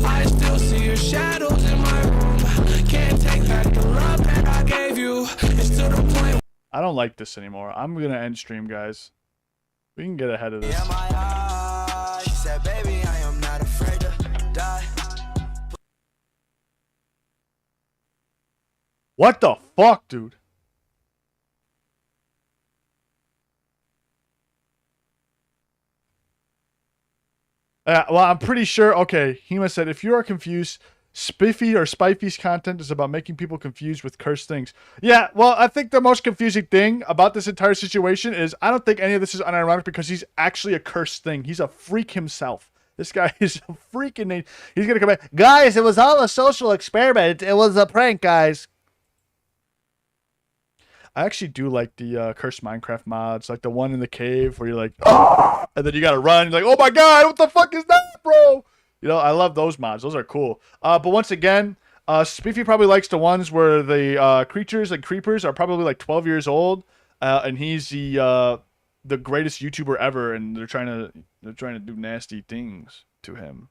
I still see your shadows in my room. Can't take back the love that I gave you. It's to the point. I don't like this anymore. I'm gonna end stream, guys. We can get ahead of this. She said, baby, I am not afraid to die. What the fuck, dude? Well, I'm pretty sure. Okay, Hema said, if you are confused, Spiffy or Spifey's content is about making people confused with cursed things. Yeah, well, I think the most confusing thing about this entire situation is I don't think any of this is unironic because he's actually a cursed thing. He's a freak himself. This guy is a freaking... He's going to come back. Guys, it was all a social experiment. It was a prank, guys. I actually do like the cursed Minecraft mods, like the one in the cave where you're like, oh! And then you gotta run. You're like, oh my god, what the fuck is that, bro? You know, I love those mods. Those are cool. But once again, Spiffy probably likes the ones where the creatures and creepers are probably like 12 years old, and he's the greatest YouTuber ever, and they're trying to do nasty things to him.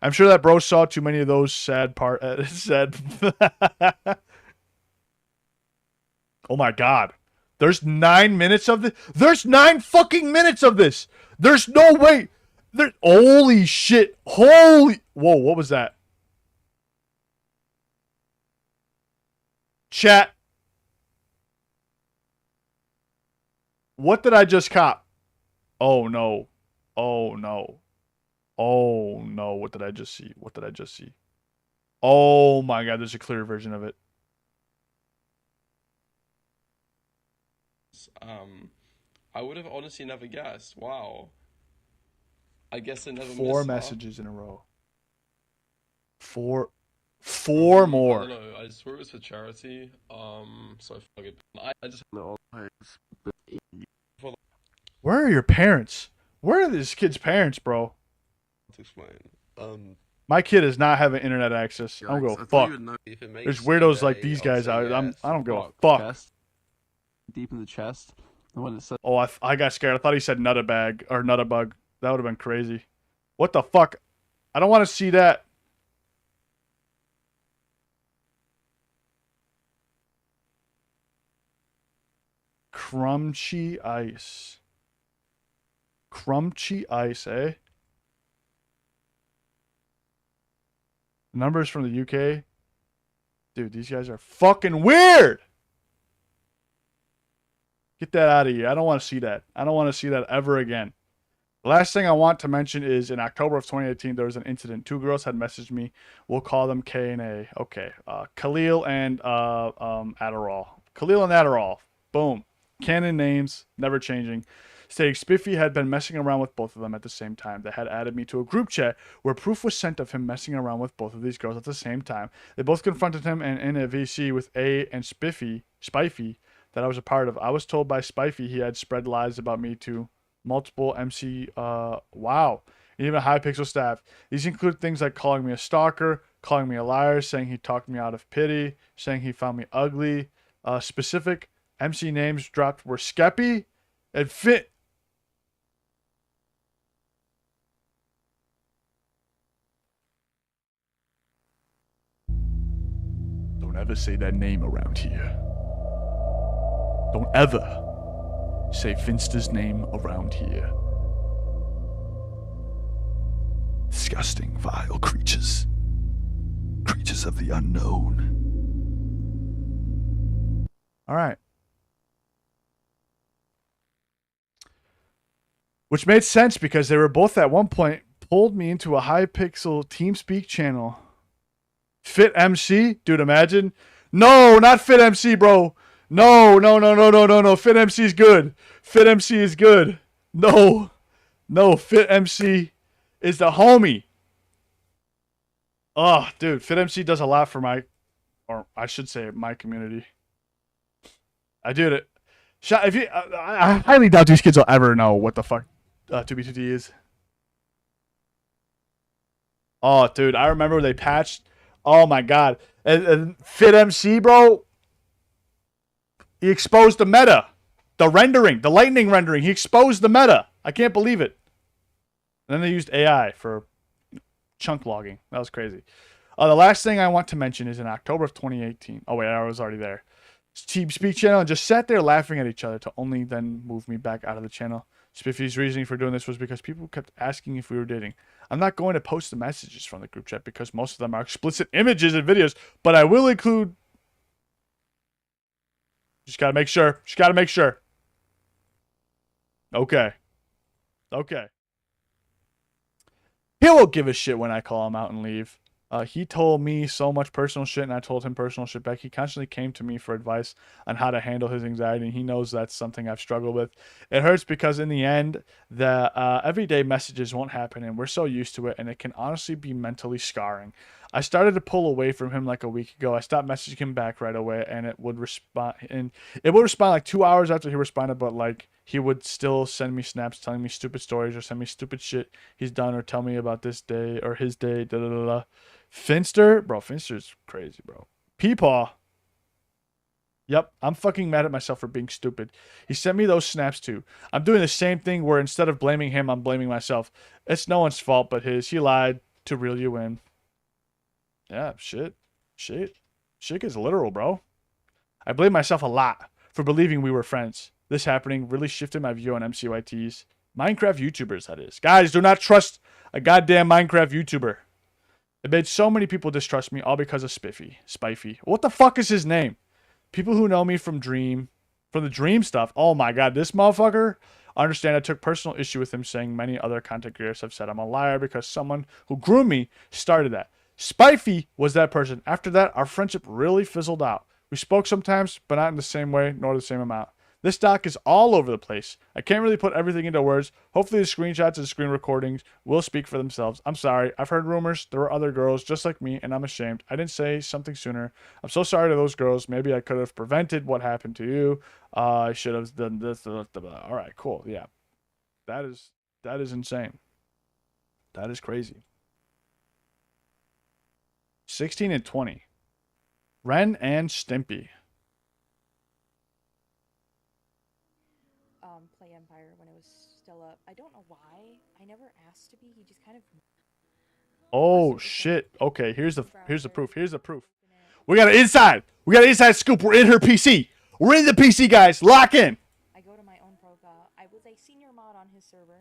I'm sure that bro saw too many of those sad. Oh my god. There's 9 minutes of this. There's 9 fucking minutes of this. There's no way. Holy shit. Holy. Whoa, what was that? Chat. What did I just cop? Oh no. Oh no. Oh no. What did I just see? What did I just see? Oh my god, there's a clear version of it. I would have honestly never guessed. Wow. I guess I never missed 4 that. messages in a row. Four more. I don't know. I swear it was for charity. So fuck it. I just no. Where are your parents? Where are this kid's parents, bro? To explain. My kid does not have internet access. I don't go fuck. There's weirdos like these guys out. I don't go fuck. Chest, deep in the chest. And when it said, Oh, I got scared. I thought he said nuttabag or nuttabug. That would have been crazy. What the fuck? I don't want to see that. Crunchy ice. Crunchy ice, eh? Numbers from the UK. Dude, these guys are fucking weird. Get that out of here. I don't want to see that. I don't want to see that ever again. The last thing I want to mention is in October of 2018, there was an incident. 2 girls had messaged me. We'll call them K and A. Okay. Khalil and Adderall. Khalil and Adderall. Boom. Canon names, never changing. Stating Spiffy had been messing around with both of them at the same time. They had added me to a group chat where proof was sent of him messing around with both of these girls at the same time. They both confronted him and in a VC with A and Spifey that I was a part of. I was told by Spifey he had spread lies about me to multiple MC, wow, and even Hypixel staff. These include things like calling me a stalker, calling me a liar, saying he talked me out of pity, saying he found me ugly, specific MC names dropped were Skeppy and Fit. Don't ever say that name around here. Don't ever say Finster's name around here. Disgusting, vile creatures. Creatures of the unknown. All right. Which made sense because they were both at one point pulled me into a Hypixel TeamSpeak channel. Fit MC? Dude, imagine. No, not Fit MC, bro. No. Fit MC is good. Fit MC is good. No, Fit MC is the homie. Oh, dude, Fit MC does a lot for my, or I should say, my community. I do it. If you, I highly doubt these kids will ever know what the fuck 2B2D is. Oh, dude, I remember they patched. Oh my god, and Fit MC, bro. He exposed the meta, the rendering, the lightning rendering. He exposed the meta. I can't believe it. And then they used AI for chunk logging. That was crazy. The last thing I want to mention is in October of 2018. Oh wait, I was already there. TeamSpeak channel and just sat there laughing at each other to only then move me back out of the channel. Spiffy's reasoning for doing this was because people kept asking if we were dating. I'm not going to post the messages from the group chat because most of them are explicit images and videos, but I will include. Just gotta make sure. Okay. He won't give a shit when I call him out and leave. He told me so much personal shit, and I told him personal shit back. He constantly came to me for advice on how to handle his anxiety, and he knows that's something I've struggled with. It hurts because in the end, the everyday messages won't happen, and we're so used to it, and it can honestly be mentally scarring. I started to pull away from him like a week ago. I stopped messaging him back right away, and it would respond like 2 hours after he responded, but like he would still send me snaps telling me stupid stories or send me stupid shit he's done or tell me about this day or his day. Da da da da. Finster, bro, Finster's crazy, bro. Peepaw. Yep, I'm fucking mad at myself for being stupid. He sent me those snaps too. I'm doing the same thing where instead of blaming him, I'm blaming myself. It's no one's fault but his. He lied to reel you in. Yeah, shit gets literal, bro. I blame myself a lot for believing we were friends. This happening really shifted my view on MCYTs. Minecraft YouTubers, that is. Guys, do not trust a goddamn Minecraft YouTuber. It made so many people distrust me, all because of Spifey. What the fuck is his name? People who know me from the Dream stuff. Oh my god, this motherfucker. I understand I took personal issue with him saying many other content creators have said I'm a liar because someone who groomed me started that. Spifey was that person. After that, our friendship really fizzled out. We spoke sometimes, but not in the same way, nor the same amount. This doc is all over the place. I can't really put everything into words. Hopefully the screenshots and screen recordings will speak for themselves. I'm sorry. I've heard rumors. There were other girls just like me, and I'm ashamed. I didn't say something sooner. I'm so sorry to those girls. Maybe I could have prevented what happened to you. I should have done this. All right, cool. Yeah. That is insane. That is crazy. 16 and 20. Ren and Stimpy. Play Empire when it was still up. I don't know why. I never asked to be. He just kind of. Oh shit. Okay, here's the proof. We got an inside scoop. We're in her PC. We're in the PC, guys. Lock in. I go to my own profile. I was a senior mod on his server.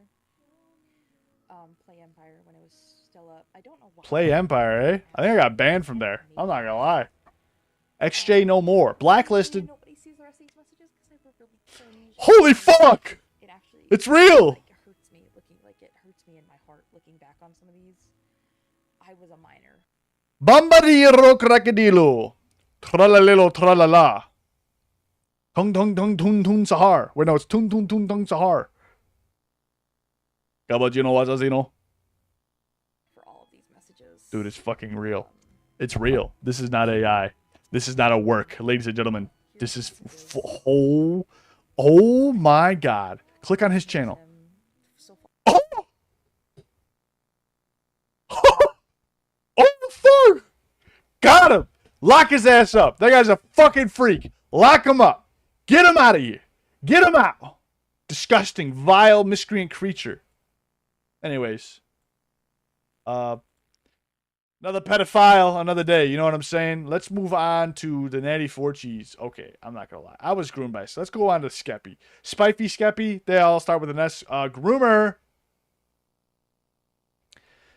Play Empire when it was still up. I don't know why. Play Empire, eh? I think I got banned from there. I'm not gonna lie. XJ no more. Blacklisted. Nobody sees the rest of these messages because I were really cringe. Holy fuck! It actually. It's real. Like, it hurts me in my heart looking back on some of these. I was a minor. Bambadiro crocodilo. Tralalilo tralala. Tung tung tung tung tung sahar. Wait, no, it's tung tung tung tung sahar. Gabagino wazazino. For all of these messages. Dude, it's fucking real. It's real. This is not AI. This is not a work, ladies and gentlemen. This is oh my god. Click on his channel. Oh! Oh fuck! Got him! Lock his ass up. That guy's a fucking freak. Lock him up. Get him out of here. Get him out. Disgusting, vile, miscreant creature. Anyways. Another pedophile, another day. You know what I'm saying? Let's move on to the Natty 4 Cheese. Okay, I'm not going to lie. I was groomed by. So let's go on to Skeppy. Spifey, Skeppy. They all start with an S. Groomer.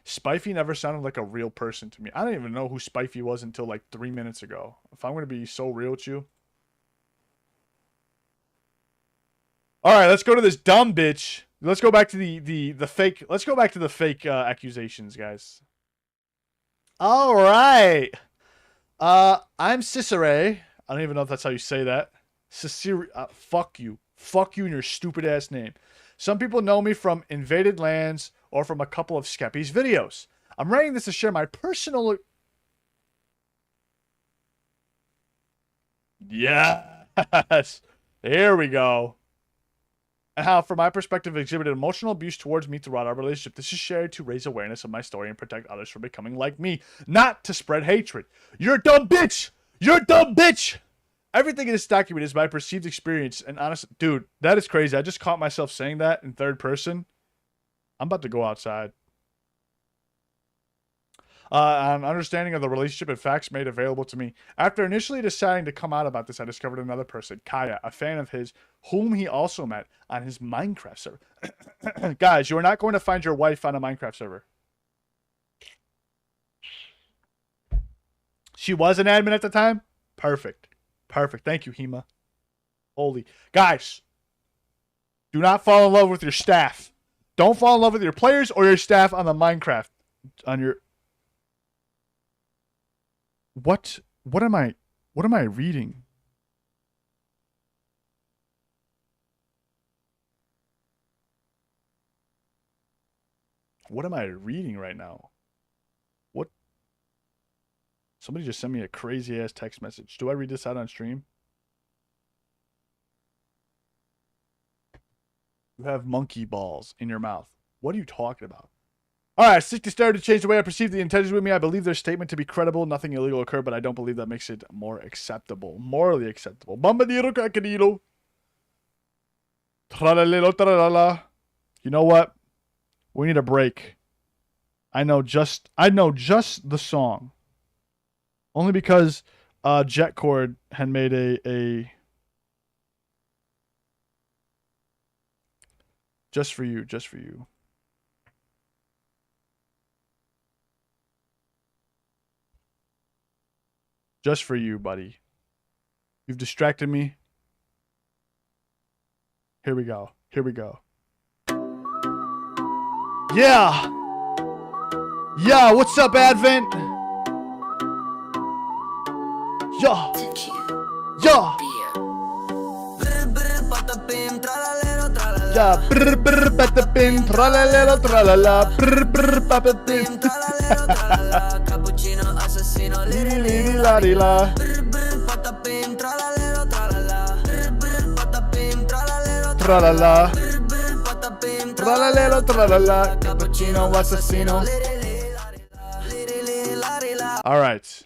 Spifey never sounded like a real person to me. I don't even know who Spifey was until like 3 minutes ago. If I'm going to be so real with you. All right, let's go to this dumb bitch. Let's go back to the fake. Let's go back to the fake accusations, guys. All right. I'm Cicere. I don't even know if that's how you say that. Cicere. Fuck you. Fuck you and your stupid ass name. Some people know me from Invaded Lands or from a couple of Skeppy's videos. I'm writing this to share my personal... Yes. There we go. And how, from my perspective, exhibited emotional abuse towards me throughout our relationship. This is shared to raise awareness of my story and protect others from becoming like me, not to spread hatred. You're a dumb bitch! You're a dumb bitch! Everything in this document is my perceived experience and honest... Dude, that is crazy. I just caught myself saying that in third person. I'm about to go outside. An understanding of the relationship and facts made available to me. After initially deciding to come out about this, I discovered another person, Kaya, a fan of his, whom he also met on his Minecraft server. Guys, you are not going to find your wife on a Minecraft server. She was an admin at the time? Perfect. Perfect. Thank you, Hema. Holy. Guys, do not fall in love with your staff. Don't fall in love with your players or your staff on the Minecraft. On your... What am I reading? What am I reading right now? What? Somebody just sent me a crazy ass text message. Do I read this out on stream? You have monkey balls in your mouth. What are you talking about? All right, 60 started to change the way I perceive the intentions with me. I believe their statement to be credible. Nothing illegal occurred, but I don't believe that makes it more acceptable. Morally acceptable. Bombadillo, crocodilo. Tralalelo, tralala. You know what? We need a break. I know just the song. Only because Jetcord had made a just for you. Just for you, buddy. You've distracted me. Here we go. Yeah! Yeah, what's up, Advent? Yeah! Yeah! Yeah! Brr brr patapim, tralalero tralala, brr brr patapim. Cappuccino assassino, liri la di la. Tralala. Tralalero tralala, cappuccino assassino. All right.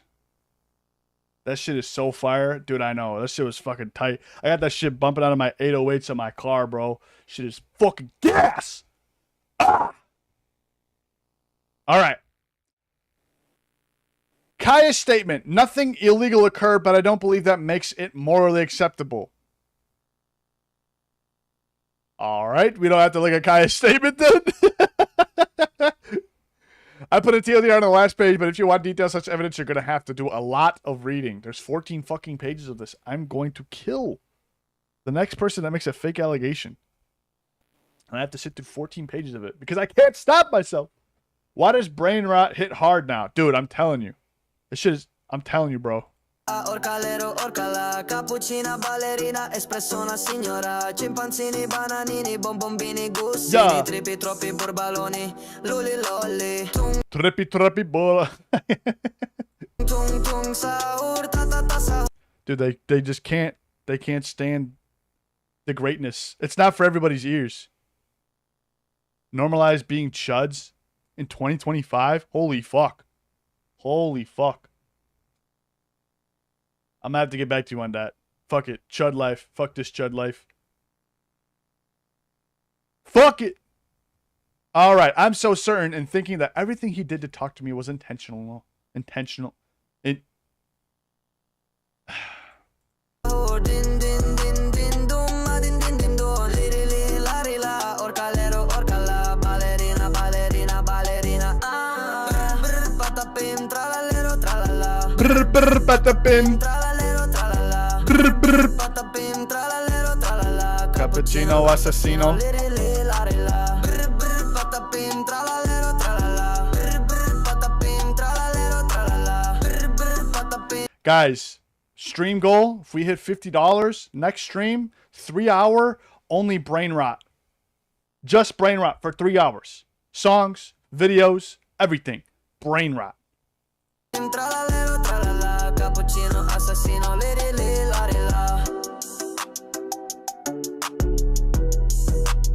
That shit is so fire. Dude, I know. That shit was fucking tight. I got that shit bumping out of my 808s in my car, bro. Shit is fucking gas. Ah! All right. Kaya's statement. Nothing illegal occurred, but I don't believe that makes it morally acceptable. All right. We don't have to look at Kaya's statement then. I put a TLDR on the last page, but if you want details such evidence, you're going to have to do a lot of reading. There's 14 fucking pages of this. I'm going to kill the next person that makes a fake allegation. And I have to sit through 14 pages of it because I can't stop myself. Why does brain rot hit hard now? Dude, I'm telling you. This shit is, I'm telling you, bro. Orcalero, orcala, cappuccina, ballerina, espressona, signora, chimpanzini, bananini, bombombini, gussini, trippi, troppi, borbaloni, luli, lolli, Trippi, bola. tung, tung, sahur, ta, ta, ta, sahur. Dude, they just can't, they can't stand the greatness. It's not for everybody's ears. Normalize being chuds in 2025? Holy fuck. Holy fuck. I'm gonna have to get back to you on that. Fuck it. Chud life. Fuck this chud life. Fuck it. All right. I'm so certain in thinking that everything he did to talk to me was intentional. Intentional. It. Cappuccino assassino. Guys, stream goal, if we hit $50, next stream, 3 hour, only brain rot. Just brain rot for 3 hours. Songs, videos, everything. Brain rot.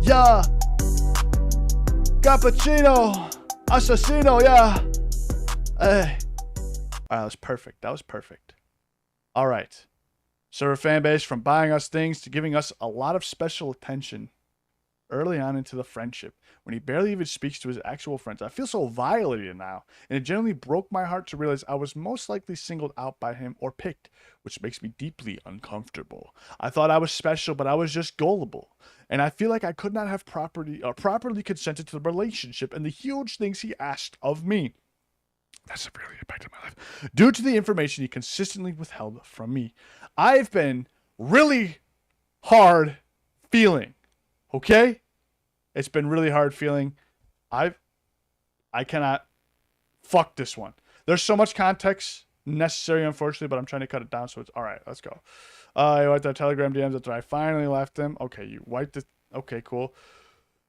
Yeah. Cappuccino. Assassino, yeah. Hey. All right, that was perfect. That was perfect. All right. Server fan base, from buying us things to giving us a lot of special attention early on into the friendship, when he barely even speaks to his actual friends. I feel so violated now, and it genuinely broke my heart to realize I was most likely singled out by him or picked, which makes me deeply uncomfortable. I thought I was special, but I was just gullible, and I feel like I could not have properly consented to the relationship and the huge things he asked of me. That's really impacted my life. Due to the information he consistently withheld from me, I've been really hard feeling. Okay? It's been really hard feeling. I cannot fuck this one. There's so much context necessary, unfortunately, but I'm trying to cut it down, so it's all right. Let's go. I wiped out Telegram DMs after I finally left him. Okay, you wiped it. Okay, cool.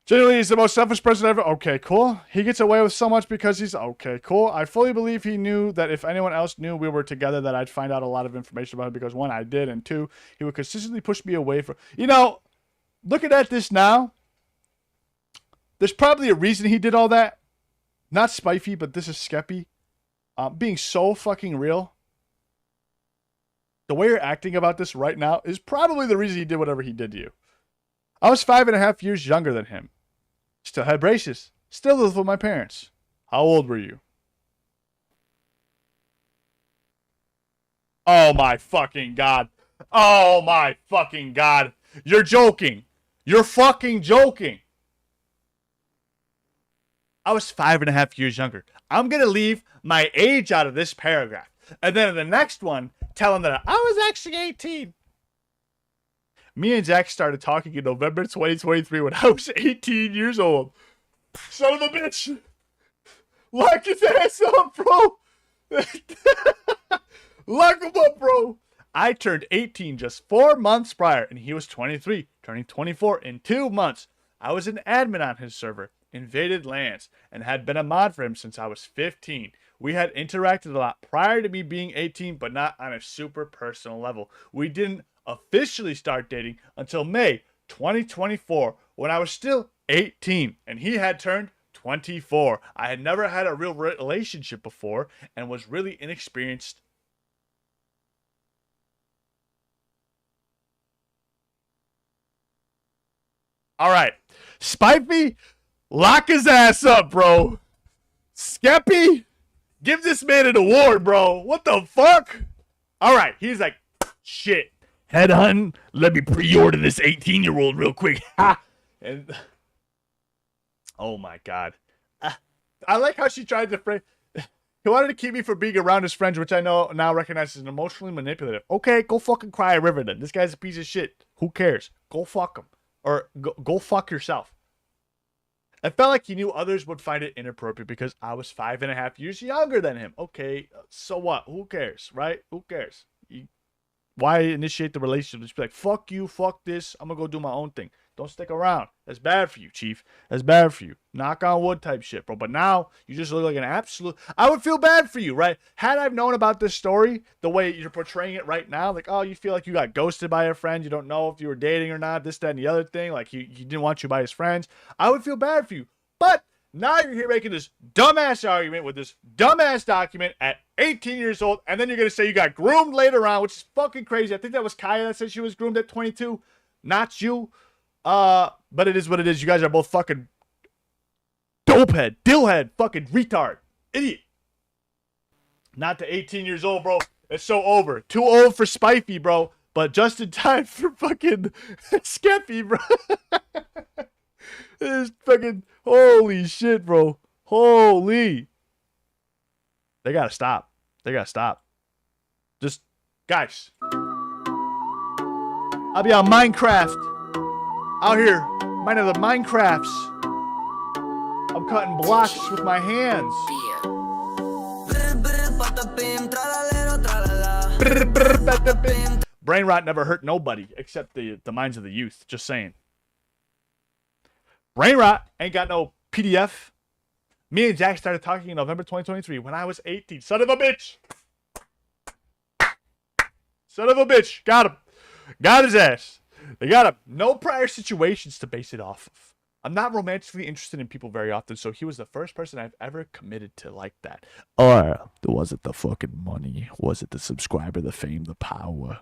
Genuinely, he's the most selfish person ever. Okay, cool. He gets away with so much because he's... Okay, cool. I fully believe he knew that if anyone else knew we were together, that I'd find out a lot of information about him, because one, I did, and two, he would consistently push me away from... You know, looking at this now, there's probably a reason he did all that. Not Spifey, but this is Skeppy. Being so fucking real. The way you're acting about this right now is probably the reason he did whatever he did to you. I was 5.5 years younger than him. Still had braces. Still lived with my parents. How old were you? Oh my fucking God. Oh my fucking God. You're joking. You're fucking joking. I was 5.5 years younger. I'm going to leave my age out of this paragraph. And then in the next one, tell him that I was actually 18. Me and Zach started talking in November 2023 when I was 18 years old. Son of a bitch. Lock his ass up, bro. Lock him up, bro. I turned 18 just 4 months prior, and he was 23, turning 24 in 2 months. I was an admin on his server, invaded lands, and had been a mod for him since I was 15. We had interacted a lot prior to me being 18, but not on a super personal level. We didn't officially start dating until May 2024, when I was still 18 and he had turned 24. I had never had a real relationship before and was really inexperienced. All right, Spifey, lock his ass up, bro. Skeppy, give this man an award, bro. What the fuck? All right, he's like, shit. Headhunt, let me pre-order this 18-year-old real quick. And oh my God. I like how she tried to frame. He wanted to keep me from being around his friends, which I know now recognize as emotionally manipulative. Okay, go fucking cry a river then. This guy's a piece of shit. Who cares? Go fuck him. Or go fuck yourself. I felt like he knew others would find it inappropriate because I was 5.5 years younger than him. Okay, so what? Who cares, right? Who cares? Why initiate the relationship? Just be like, fuck you, fuck this. I'm going to go do my own thing. Don't stick around. That's bad for you, Chief. That's bad for you. Knock on wood type shit, bro. But now you just look like an absolute... I would feel bad for you, right? Had I known about this story, the way you're portraying it right now, like, oh, you feel like you got ghosted by a friend. You don't know if you were dating or not, this, that, and the other thing. Like, he didn't want you by his friends. I would feel bad for you. But Now you're here making this dumbass argument with this dumbass document at 18 years old, and then you're going to say you got groomed later on, which is fucking crazy. I think that was Kaya that said she was groomed at 22, not you. But it is what it is. You guys are both fucking dopehead, dillhead, fucking retard, idiot. Not to 18 years old, bro. It's so over. Too old for Spifey, bro. But just in time for fucking Skeppy, bro. This fucking holy shit, bro. Holy. They gotta stop. They gotta stop. Just guys. I'll be on Minecraft. Out here, mining the Minecrafts. I'm cutting blocks with my hands. Brain rot never hurt nobody except the minds of the youth. Just saying. Brain rot ain't got no PDF. Me and Jack started talking in November 2023 when I was 18. Son of a bitch. Son of a bitch. Got him. Got his ass. They got him. No prior situations to base it off of. I'm not romantically interested in people very often, so he was the first person I've ever committed to like that. Or was it the fucking money? Was it the subscriber, the fame, the power?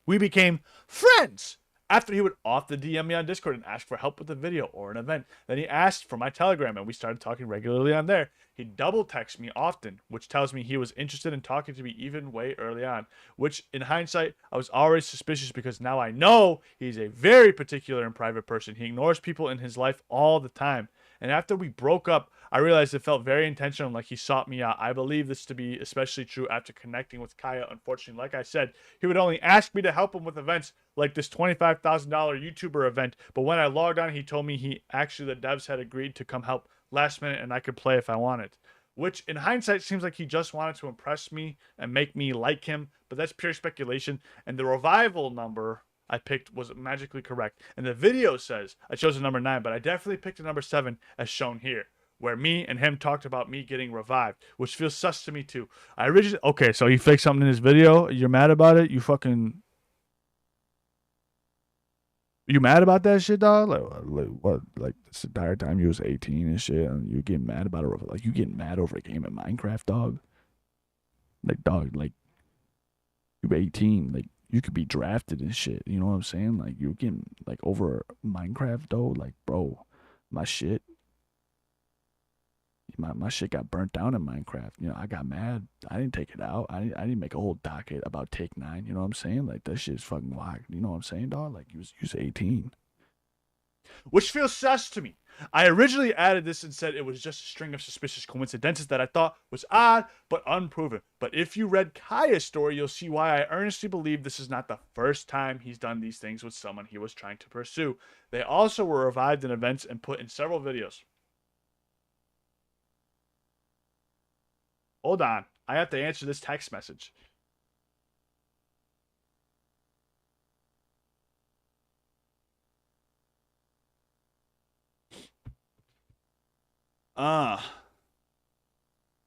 We became friends after he would often DM me on Discord and ask for help with a video or an event. Then he asked for my Telegram, and we started talking regularly on there. He double texts me often, which tells me he was interested in talking to me even way early on, which in hindsight, I was already suspicious because now I know he's a very particular and private person. He ignores people in his life all the time. And after we broke up, I realized it felt very intentional, like he sought me out. I believe this to be especially true after connecting with Kaya. Unfortunately, like I said, he would only ask me to help him with events like this $25,000 YouTuber event. But when I logged on, he told me the devs had agreed to come help last minute and I could play if I wanted. Which in hindsight seems like he just wanted to impress me and make me like him. But that's pure speculation. And the revival number I picked was magically correct. And the video says I chose a number 9, but I definitely picked a number 7 as shown here, where me and him talked about me getting revived, which feels sus to me too. Okay, so he faked something in his video. You're mad about it? You mad about that shit, dog? Like what? Like this entire time you was 18 and shit, and you getting mad about it? Like you getting mad over a game of Minecraft, dog? Like dog, like you 18, like. You could be drafted and shit. You know what I'm saying? Like, you're getting, like, over Minecraft, though. Like, bro, my shit got burnt down in Minecraft. You know, I got mad. I didn't take it out. I didn't make a whole docket about Take 9. You know what I'm saying? Like, that shit's fucking wild. You know what I'm saying, dog? Like, you was 18. Which feels sus to me. I originally added this and said it was just a string of suspicious coincidences that I thought was odd but unproven. But if you read Kaya's story, you'll see why I earnestly believe this is not the first time he's done these things with someone he was trying to pursue. They also were revived in events and put in several videos. Hold on. I have to answer this text message. I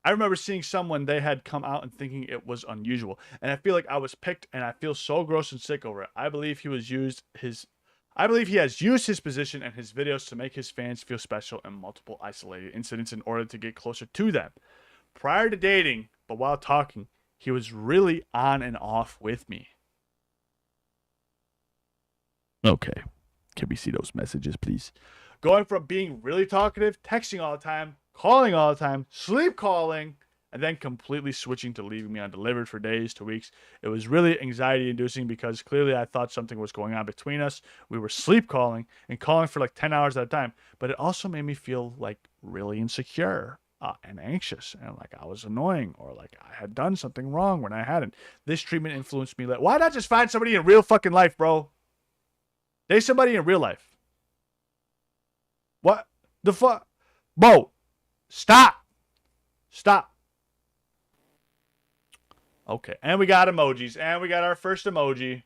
remember seeing someone they had come out and thinking it was unusual, and I feel like I was picked, and I feel so gross and sick over it. I believe he has used his position and his videos to make his fans feel special in multiple isolated incidents in order to get closer to them. Prior to dating, but while talking, he was really on and off with me. Okay, can we see those messages, please? Going from being really talkative, texting all the time, calling all the time, sleep calling, and then completely switching to leaving me undelivered for days to weeks. It was really anxiety inducing because clearly I thought something was going on between us. We were sleep calling and calling for like 10 hours at a time, but it also made me feel like really insecure and anxious, and like I was annoying or like I had done something wrong when I hadn't. This treatment influenced me. Why not just find somebody in real fucking life, bro? Date somebody in real life. What the fuck? Bro, stop. Stop. Okay, and we got emojis, and we got our first emoji.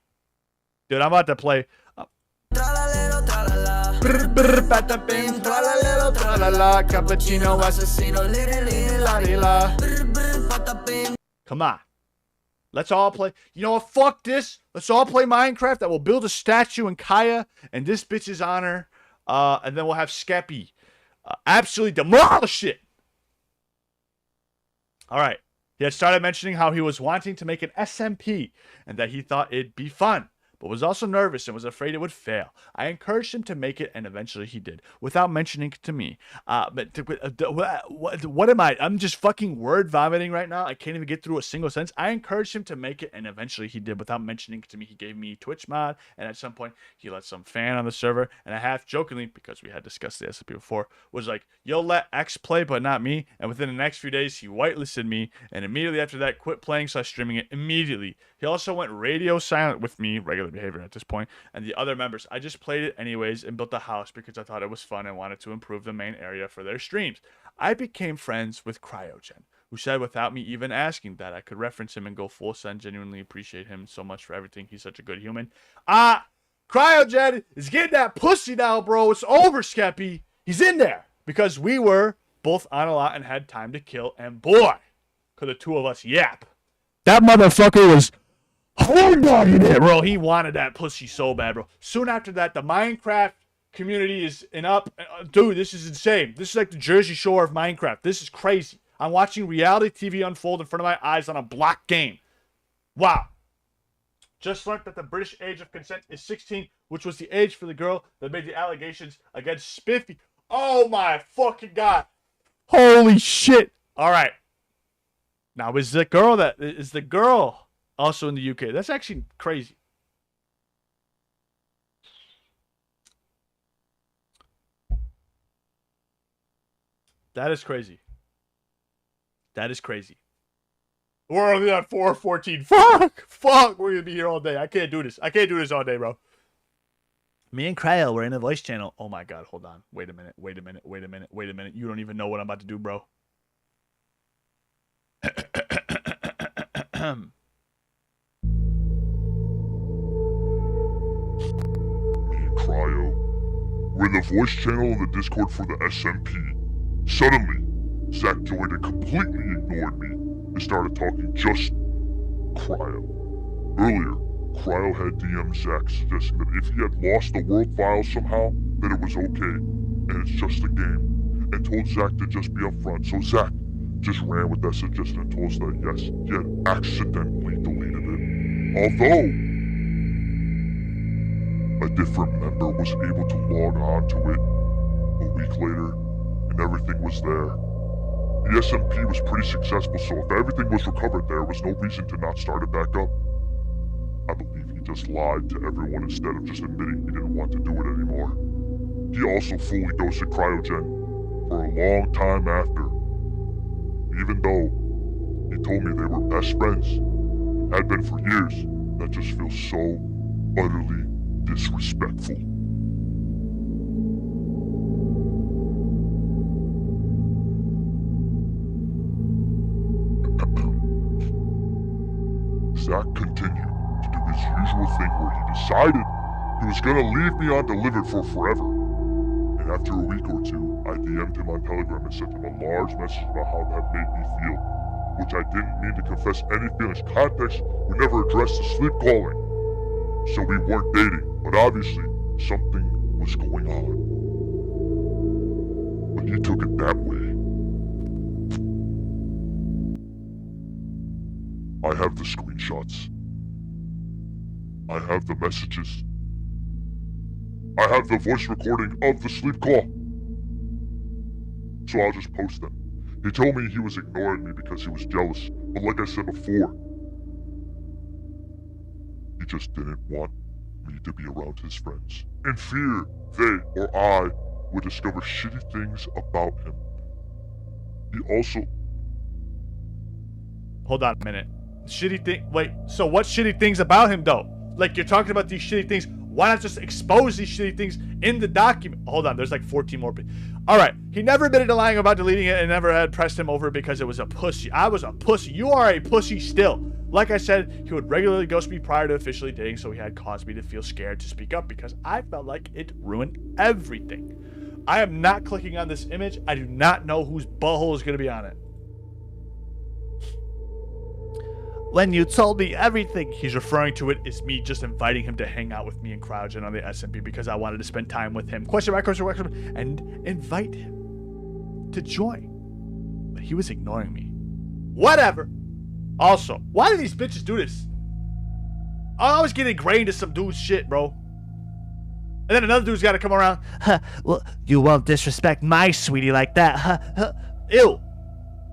Dude, I'm about to play. Come on. Let's all play. You know what? Fuck this. Let's all play Minecraft. I will build a statue in Kaya and this bitch's honor. And then we'll have Skeppy absolutely demolish it. All right. He had started mentioning how he was wanting to make an SMP and that he thought it'd be fun, but was also nervous and was afraid it would fail. I encouraged him to make it, and eventually he did, without mentioning it to me. What am I? I'm just fucking word vomiting right now. I can't even get through a single sentence. I encouraged him to make it, and eventually he did, without mentioning it to me. He gave me Twitch mod, and at some point he let some fan on the server, and I half jokingly, because we had discussed the SMP before, was like, "You'll let X play, but not me." And within the next few days, he whitelisted me, and immediately after that, quit playing, so I streaming it immediately. He also went radio silent with me, regular behavior at this point, and the other members. I just played it anyways and built a house because I thought it was fun and wanted to improve the main area for their streams. I became friends with Cryogen, who said without me even asking that I could reference him and go full send. Genuinely appreciate him so much for everything. He's such a good human. Cryogen is getting that pussy now, bro. It's over, Skeppy. He's in there because we were both on a lot and had time to kill, and boy, could the two of us yap. That motherfucker was hard dogging it, bro. He wanted that pussy so bad, bro. Soon after that, the Minecraft community is up. Dude, this is insane. This is like the Jersey Shore of Minecraft. This is crazy. I'm watching reality TV unfold in front of my eyes on a block game. Wow. Just learned that the British age of consent is 16, which was the age for the girl that made the allegations against Spifey. Oh my fucking god. Holy shit. All right. Now, is the girl also in the UK? That's actually crazy. That is crazy. That is crazy. We're only on 4:14. Fuck. We're gonna be here all day. I can't do this. I can't do this all day, bro. Me and Cryo were in a voice channel. Oh my god, hold on. Wait a minute. You don't even know what I'm about to do, bro. Me and Cryo were in the voice channel of the Discord for the SMP. Suddenly, Zach joined and completely ignored me and started talking just Cryo. Earlier, Cryo had DM'd Zach suggesting that if he had lost the world files somehow, that it was okay, and it's just a game, and told Zach to just be upfront. So Zach just ran with that suggestion and told us that yes, he had accidentally deleted it. Although a different member was able to log on to it a week later, and everything was there. The SMP was pretty successful, so if everything was recovered, there was no reason to not start it back up. I believe he just lied to everyone instead of just admitting he didn't want to do it anymore. He also fully ghosted Cryogen for a long time after, even though he told me they were best friends, had been for years. That just feels so utterly disrespectful. Zach continued to do his usual thing where he decided he was gonna leave me undelivered for forever. And after a week or two, I DM'd him on Telegram and sent him a large message about how that made me feel, which I didn't mean to confess any feelings. Context, we never addressed the sleep calling, so we weren't dating, but obviously something was going on. But he took it that way. I have the screenshots. I have the messages. I have the voice recording of the sleep call. So I'll just post them. He told me he was ignoring me because he was jealous, but like I said before, he just didn't want me to be around his friends. In fear, they or I would discover shitty things about him. He also... Hold on a minute. Wait, so what shitty things about him, though? Like, you're talking about these shitty things. Why not just expose these shitty things in the document? Hold on, there's like 14 more. Alright, he never admitted to lying about deleting it and never had pressed him over because it was a pussy. I was a pussy. You are a pussy still. Like I said, he would regularly ghost me prior to officially dating, so he had caused me to feel scared to speak up because I felt like it ruined everything. I am not clicking on this image. I do not know whose butthole is going to be on it. when you told me everything. He's referring to it as me just inviting him to hang out with me and Cryogen on the SMP because I wanted to spend time with him. Question mark, question mark, question mark, and invite him to join. But he was ignoring me. Whatever. Also, why do these bitches do this? I always get ingrained to some dude's shit, bro. And then another dude's got to come around. Huh, well, you won't disrespect my sweetie like that. Huh. Ew.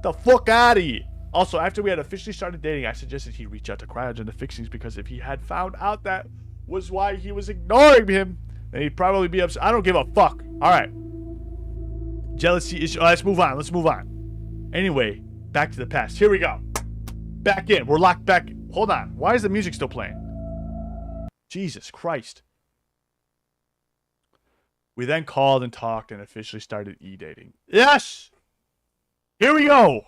The fuck out of here. Also, after we had officially started dating, I suggested he reach out to Cryogen to fix things because if he had found out that was why he was ignoring him, then he'd probably be upset. I don't give a fuck. All right. Jealousy issue. Let's move on. Let's move on. Anyway, back to the past. Here we go. Back in. We're locked back. Hold on. Why is the music still playing? Jesus Christ. We then called and talked and officially started e-dating. Yes! Here we go.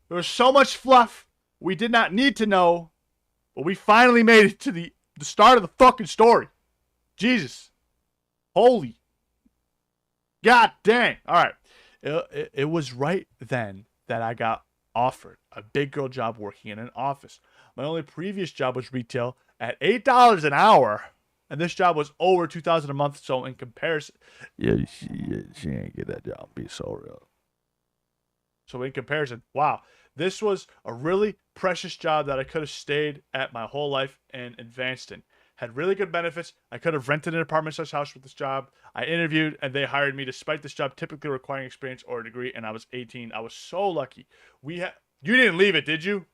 There was so much fluff we did not need to know, but we finally made it to the start of the fucking story. Jesus. Holy. God dang. All right. It was right then that I got offered a big girl job working in an office. My only previous job was retail at $8 an hour, and this job was over $2,000 a month. So in comparison, she ain't get that job. Be so real. So in comparison, wow, this was a really precious job that I could have stayed at my whole life and advanced in. Had really good benefits. I could have rented an apartment/house with this job. I interviewed and they hired me despite this job typically requiring experience or a degree, and I was 18. I was so lucky. You didn't leave it, did you?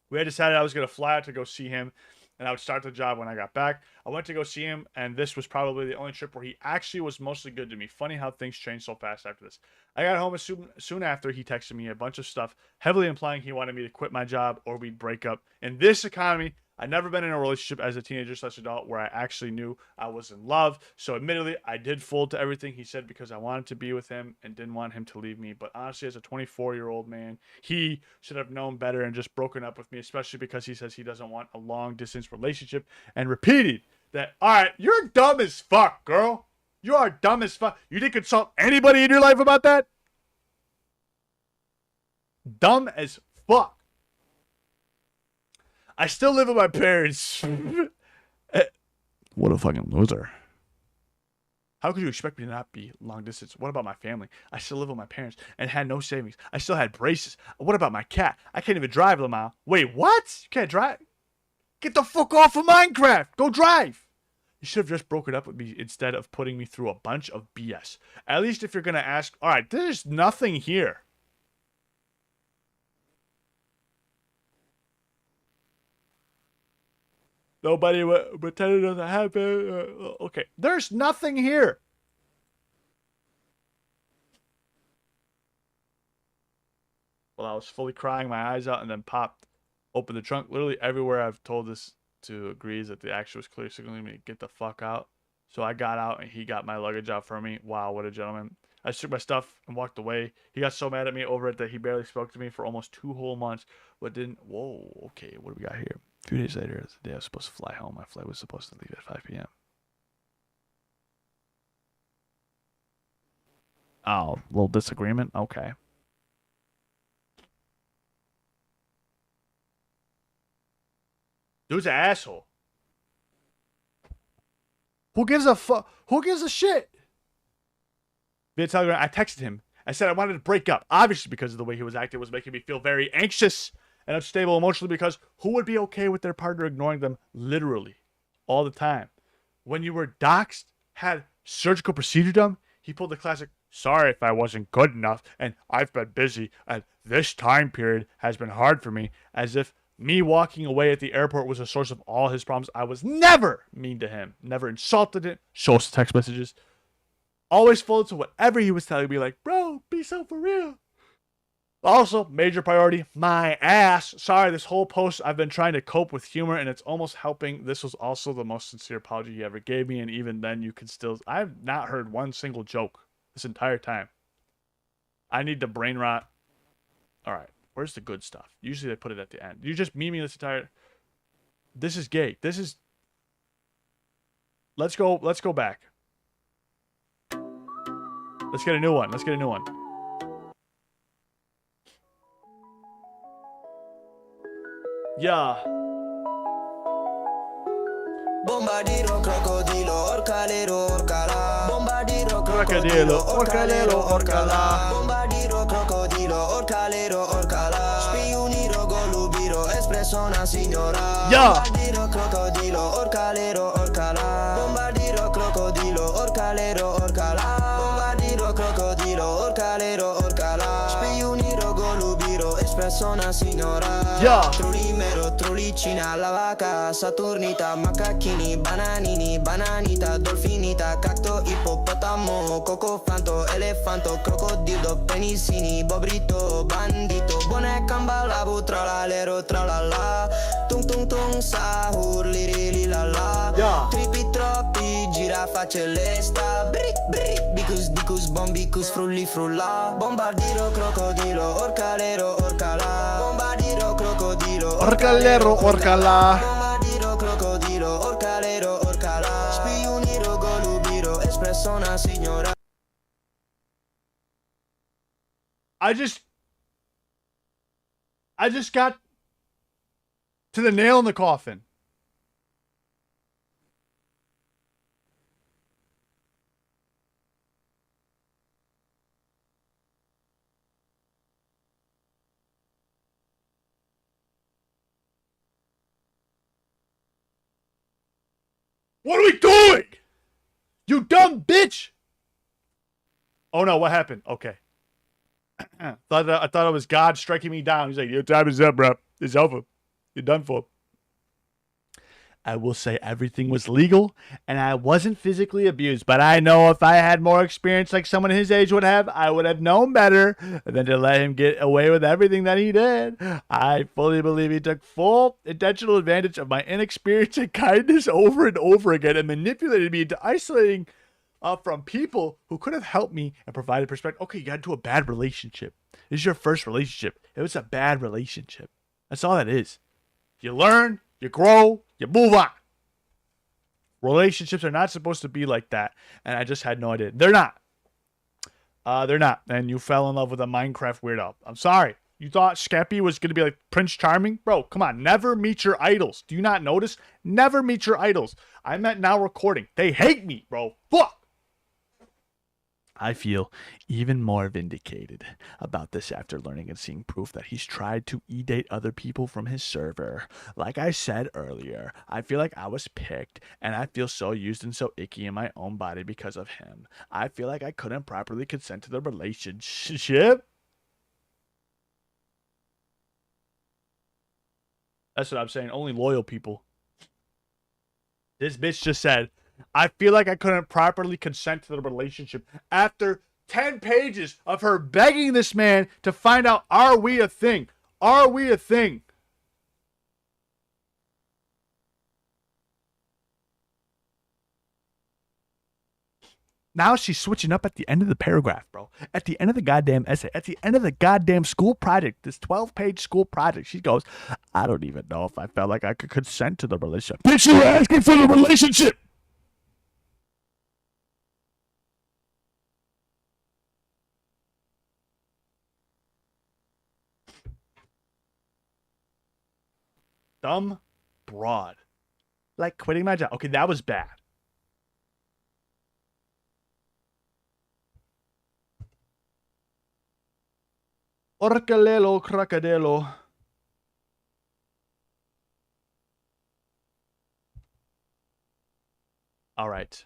We had decided I was going to fly out to go see him, and I would start the job when I got back. I went to go see him, and this was probably the only trip where he actually was mostly good to me. Funny how things changed so fast after this. I got home soon after he texted me a bunch of stuff, heavily implying he wanted me to quit my job or we'd break up. In this economy, I'd never been in a relationship as a teenager/adult where I actually knew I was in love. So admittedly, I did fold to everything he said because I wanted to be with him and didn't want him to leave me. But honestly, as a 24-year-old man, he should have known better and just broken up with me, especially because he says he doesn't want a long-distance relationship and repeated that, all right, you're dumb as fuck, girl. You are dumb as fuck. You didn't consult anybody in your life about that? Dumb as fuck. I still live with my parents. What a fucking loser. How could you expect me to not be long distance? What about my family? I still live with my parents and had no savings. I still had braces. What about my cat? I can't even drive, Lamau. Wait, what? You can't drive? Get the fuck off of Minecraft. Go drive. You should have just broken up with me instead of putting me through a bunch of BS. At least if you're going to ask, all right, there's nothing here. Nobody pretended it doesn't happen. Okay, there's nothing here. Well, I was fully crying my eyes out and then popped open the trunk. Literally everywhere I've told this to agrees that the action was clearly signaling me to get the fuck out. So I got out and he got my luggage out for me. Wow, what a gentleman. I took my stuff and walked away. He got so mad at me over it that he barely spoke to me for almost 2 whole months. But didn't. Whoa, okay, what do we got here? 2 days later, the day I was supposed to fly home. My flight was supposed to leave at 5 p.m. Oh, little disagreement? Okay. Dude's an asshole. Who gives a fuck? Who gives a shit? Via Telegram, I texted him. I said I wanted to break up. Obviously, because of the way he was acting, it was making me feel very anxious and unstable emotionally, because who would be okay with their partner ignoring them literally all the time? When you were doxxed, had surgical procedure done, he pulled the classic, sorry if I wasn't good enough, and I've been busy, and this time period has been hard for me, as if me walking away at the airport was a source of all his problems. I was never mean to him, never insulted him, shows text messages, always followed to whatever he was telling me, like, bro, be so for real. Also, major priority, my ass. Sorry, this whole post I've been trying to cope with humor and it's almost helping. This was also the most sincere apology he ever gave me, and even then you can still... I've not heard one single joke this entire time. I need the brain rot. Alright, where's the good stuff? Usually they put it at the end. You just meme me this entire... This is gay. This is... Let's go back. Let's get a new one. Let's get a new one. Yeah. Bombardiro, crocodilo, orcalero, orcala. Bombardiro, Crocodilo, orcalero, orcala. Bombardiro, crocodilo, orcalero, orcala. Spiuniro, golubiro, espresso una signora. Yeah. Bombardiro, crocodilo, orcalero, orcala. Bombardiro, crocodilo, orcalero, orcala. Bombardiro, crocodilo, orcalero, orcala. Spiuniro, golubiro, espresso una signora. Yeah. Trulimero, trulicina, la vaca, Saturnita, macacchini, bananini, bananita, dolfinita, cacto, ippopotamo, cocofanto, elefanto, crocodilo, penissini, bobrito, bandito, boneca, balabu, tralalero, tralala, tung tung tung, sahur, liri, lilala, Yeah. trippi troppi, giraffa celesta, bri, bri, bicus, bombicus, frulli, frulla, bombardiro, crocodilo, orcalero, orcala, bombardiro, crocodilo, Orcalero, orcala. bombardiro, crocodilo, orcalero, orcala, spiuniro, golubiro, espresso una signora. I just got to the nail in the coffin. What are we doing? You dumb bitch! Oh no, what happened? Okay. I thought it was God striking me down. He's like, your time is up, bro. It's over. You're done for. I will say everything was legal and I wasn't physically abused, but I know if I had more experience like someone his age would have, I would have known better than to let him get away with everything that he did. I fully believe he took full intentional advantage of my inexperience and kindness over and over again and manipulated me into isolating from people who could have helped me and provided perspective. Okay, you got into a bad relationship. This is your first relationship. It was a bad relationship. That's all that is. You learn, you grow, you move on. Relationships are not supposed to be like that. And I just had no idea. They're not. They're not. And you fell in love with a Minecraft weirdo. I'm sorry. You thought Skeppy was going to be like Prince Charming? Bro, come on. Never meet your idols. Do you not notice? Never meet your idols. I'm at now recording. They hate me, bro. Fuck. I feel even more vindicated about this after learning and seeing proof that he's tried to e-date other people from his server. Like I said earlier, I feel like I was picked, and I feel so used and so icky in my own body because of him. I feel like I couldn't properly consent to the relationship. That's what I'm saying. Only loyal people. This bitch just said, I feel like I couldn't properly consent to the relationship after 10 pages of her begging this man to find out, are we a thing? Are we a thing? Now she's switching up at the end of the paragraph, bro. At the end of the goddamn essay. At the end of the goddamn school project. This 12-page school project. She goes, I don't even know if I felt like I could consent to the relationship. Bitch, you were asking for the relationship. Dumb broad. Like quitting my job. Okay, that was bad. Orcalelo, crocodilo. All right.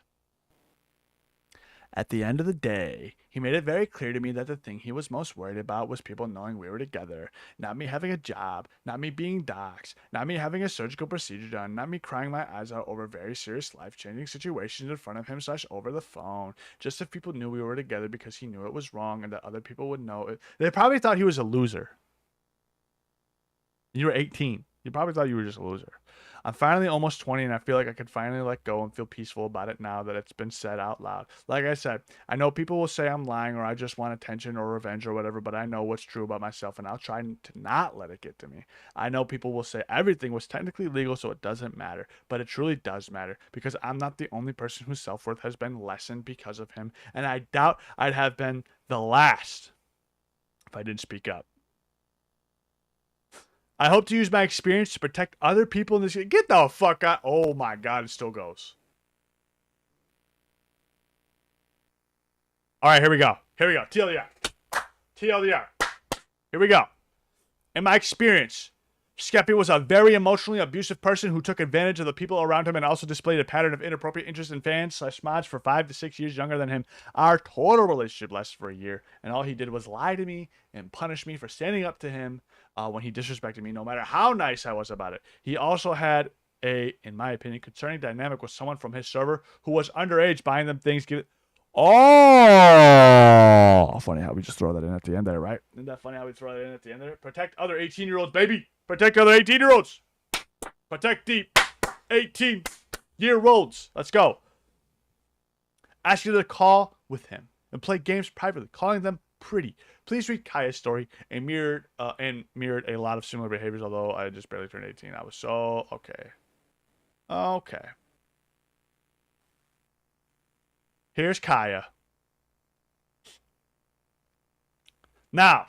At the end of the day, he made it very clear to me that the thing he was most worried about was people knowing we were together. Not me having a job, not me being doxxed, not me having a surgical procedure done, not me crying my eyes out over very serious life-changing situations in front of him / over the phone. Just if people knew we were together because he knew it was wrong and that other people would know it. They probably thought he was a loser. You were 18. You probably thought you were just a loser. I'm finally almost 20 and I feel like I could finally let go and feel peaceful about it now that it's been said out loud. Like I said, I know people will say I'm lying or I just want attention or revenge or whatever, but I know what's true about myself and I'll try to not let it get to me. I know people will say everything was technically legal so it doesn't matter, but it truly does matter because I'm not the only person whose self-worth has been lessened because of him, and I doubt I'd have been the last if I didn't speak up. I hope to use my experience to protect other people in this. Get the fuck out. Oh my God, it still goes. All right, here we go. Here we go. TLDR. TLDR. Here we go. In my experience, Skeppy was a very emotionally abusive person who took advantage of the people around him and also displayed a pattern of inappropriate interest in fans/mods for 5 to 6 years younger than him. Our total relationship lasted for a year, and all he did was lie to me and punish me for standing up to him when he disrespected me, no matter how nice I was about it. He also had a, in my opinion, concerning dynamic with someone from his server who was underage buying them things. Oh, funny how we just throw that in at the end there, right? Isn't that funny how we throw that in at the end there? Protect other 18-year-olds, baby. Protect other 18-year-olds. Protect the 18-year-olds. Let's go. Ask you to call with him and play games privately, calling them pretty. Please read Kaya's story and mirrored a lot of similar behaviors, although I just barely turned 18. I was so okay. Okay. Here's Kaya. Now,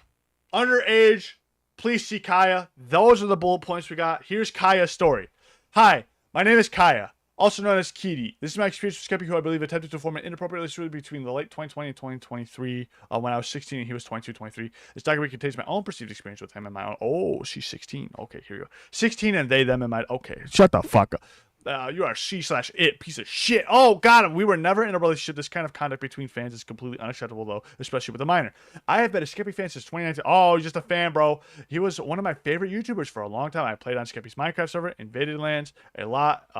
underage, please see Kaya. Those are the bullet points we got. Here's Kaya's story. Hi, my name is Kaya, also known as Kitty. This is my experience with Skeppy, who I believe attempted to form an inappropriate relationship between the late 2020 and 2023, when I was 16 and he was 22, 23. This document contains my own perceived experience with him and my own. Oh, she's 16. Okay, here we go. 16 and they, them, and my. Okay, shut the fuck up. You are she/it, piece of shit. Oh, got him. We were never in a relationship. This kind of conduct between fans is completely unacceptable, though, especially with a minor. I have been a Skeppy fan since 2019. Oh, he's just a fan, bro. He was one of my favorite YouTubers for a long time. I played on Skeppy's Minecraft server, invaded lands a lot,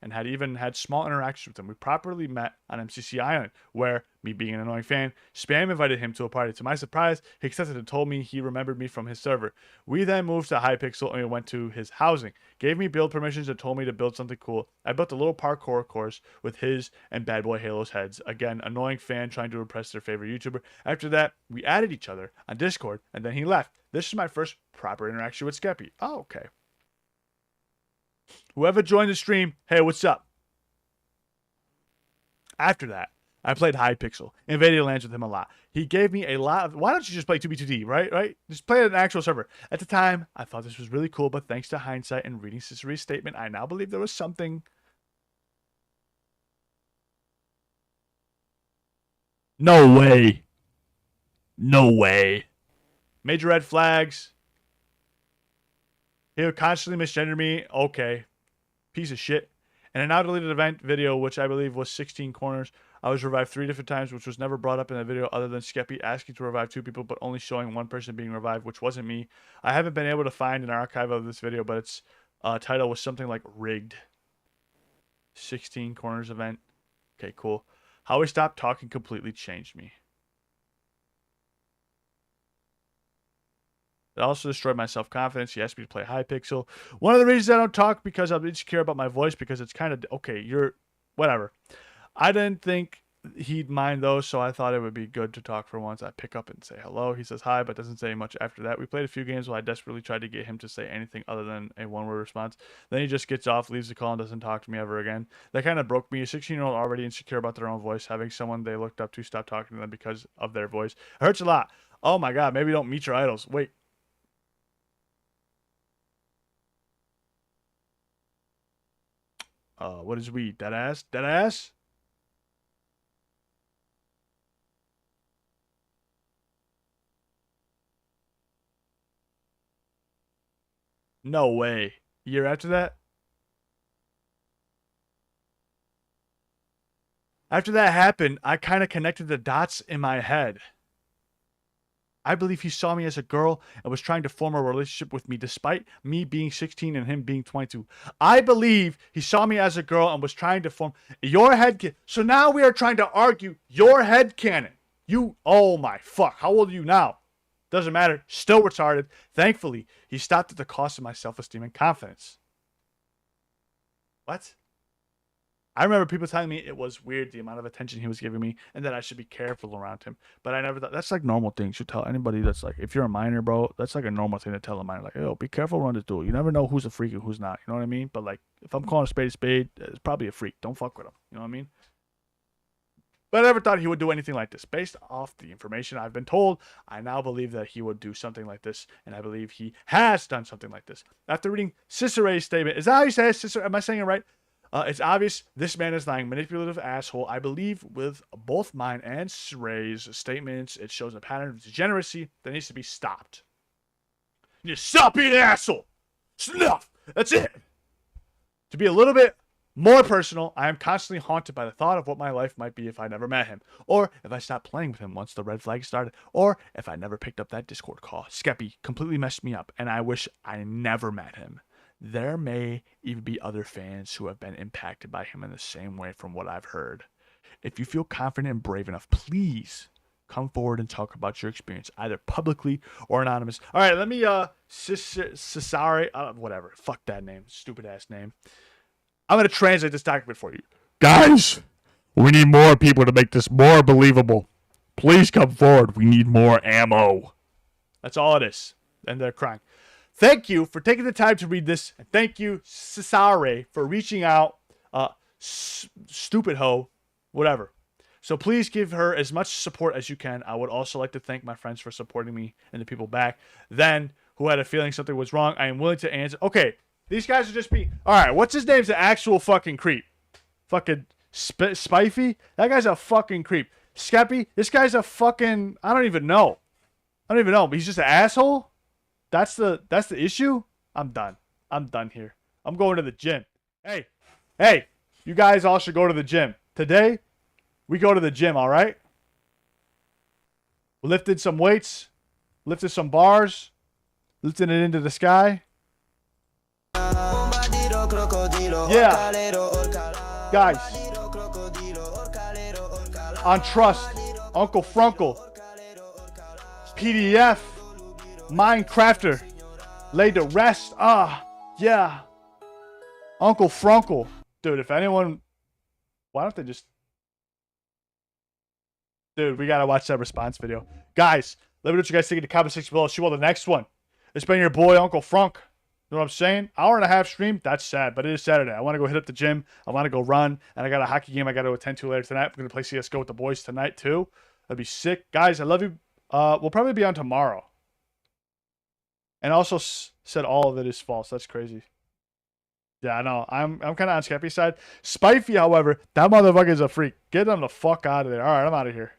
and had even had small interactions with him. We properly met on MCC Island, where, me being an annoying fan, Spam invited him to a party. To my surprise, he accepted and told me he remembered me from his server. We then moved to Hypixel and we went to his housing. Gave me build permissions and told me to build something cool. I built a little parkour course with his and Bad Boy Halo's heads. Again, annoying fan trying to impress their favorite YouTuber. After that, we added each other on Discord, and then he left. This is my first proper interaction with Skeppy. Oh, okay. Whoever joined the stream, hey, what's up? After that, I played Hypixel, invaded lands with him a lot. He gave me a lot of. Why don't you just play 2B2D, right? Just play an actual server. At the time, I thought this was really cool, but thanks to hindsight and reading Cicero's statement, I now believe there was something. No way. No way. Major red flags. He would constantly misgender me. Okay. Piece of shit. In a now deleted event video, which I believe was 16 corners, I was revived 3 different times, which was never brought up in the video other than Skeppy asking to revive 2 people, but only showing 1 person being revived, which wasn't me. I haven't been able to find an archive of this video, but its title was something like Rigged. 16 corners event. Okay, cool. How he stopped talking completely changed me. It also destroyed my self-confidence. He asked me to play Hypixel. One of the reasons I don't talk because I'm insecure about my voice, because it's kind of, okay, you're, whatever. I didn't think he'd mind those, so I thought it would be good to talk for once. I pick up and say hello. He says hi, but doesn't say much after that. We played a few games while I desperately tried to get him to say anything other than a one-word response. Then he just gets off, leaves the call, and doesn't talk to me ever again. That kind of broke me. A 16-year-old already insecure about their own voice, having someone they looked up to stop talking to them because of their voice. It hurts a lot. Oh my God, maybe don't meet your idols. Wait. What is we? Deadass? Deadass? No way. A year after that? After that happened, I kind of connected the dots in my head. I believe he saw me as a girl and was trying to form a relationship with me despite me being 16 and him being 22. I believe he saw me as a girl and was trying to form your head. So now we are trying to argue your head canon. You, oh my fuck. How old are you now? Doesn't matter. Still retarded. Thankfully, he stopped at the cost of my self-esteem and confidence. What? I remember people telling me it was weird the amount of attention he was giving me and that I should be careful around him. But I never thought, that's like normal things you tell anybody that's like, if you're a minor, bro, that's like a normal thing to tell a minor. Like, yo, be careful around this dude. You never know who's a freak and who's not. You know what I mean? But like, if I'm calling a spade, it's probably a freak. Don't fuck with him. You know what I mean? But I never thought he would do anything like this. Based off the information I've been told, I now believe that he would do something like this, and I believe he has done something like this. After reading Cicere's statement, is that how you say it, Cicere? Am I saying it right? It's obvious this man is lying, manipulative asshole. I believe with both mine and Cicere's statements, it shows a pattern of degeneracy that needs to be stopped. You just stop being an asshole. Enough. That's it. To be a little bit more personal, I am constantly haunted by the thought of what my life might be if I never met him, or if I stopped playing with him once the red flag started, or if I never picked up that Discord call. Skeppy completely messed me up, and I wish I never met him. There may even be other fans who have been impacted by him in the same way from what I've heard. If you feel confident and brave enough, please come forward and talk about your experience, either publicly or anonymous. All right, let me, Cesare, whatever. Fuck that name. Stupid ass name. I'm going to translate this document for you. Guys, we need more people to make this more believable. Please come forward. We need more ammo. That's all it is. And they're crying. Thank you for taking the time to read this. And thank you, Cesare, for reaching out. Stupid hoe. Whatever. So please give her as much support as you can. I would also like to thank my friends for supporting me and the people back then who had a feeling something was wrong. I am willing to answer. Okay, these guys are just being... All right, what's his name's the actual fucking creep? Fucking Spifey? That guy's a fucking creep. Skeppy? This guy's a fucking... I don't even know. But he's just an asshole? That's the issue? I'm done. I'm done here. I'm going to the gym. Hey, you guys all should go to the gym. Today, we go to the gym, all right? Lifted some weights, lifted some bars, lifted it into the sky. Yeah. Guys, on Trust, Uncle Frunkle, PDF, Minecrafter, laid to rest. Yeah. Uncle Frunkle. Dude, if anyone... Why don't they just... Dude, we gotta watch that response video. Guys, let me know what you guys think in the comment section below. See you on the next one. It's been your boy, Uncle Frunk. You know what I'm saying? Hour and a half stream. That's sad, but it is Saturday. I want to go hit up the gym. I want to go run. And I got a hockey game I got to attend to later tonight. I'm going to play CSGO with the boys tonight, too. That'd be sick. Guys, I love you. We'll probably be on tomorrow. And also said all of it is false. That's crazy. Yeah, I know. I'm kind of on Skeppy's side. Spifey, however, that motherfucker is a freak. Get him the fuck out of there. All right, I'm out of here.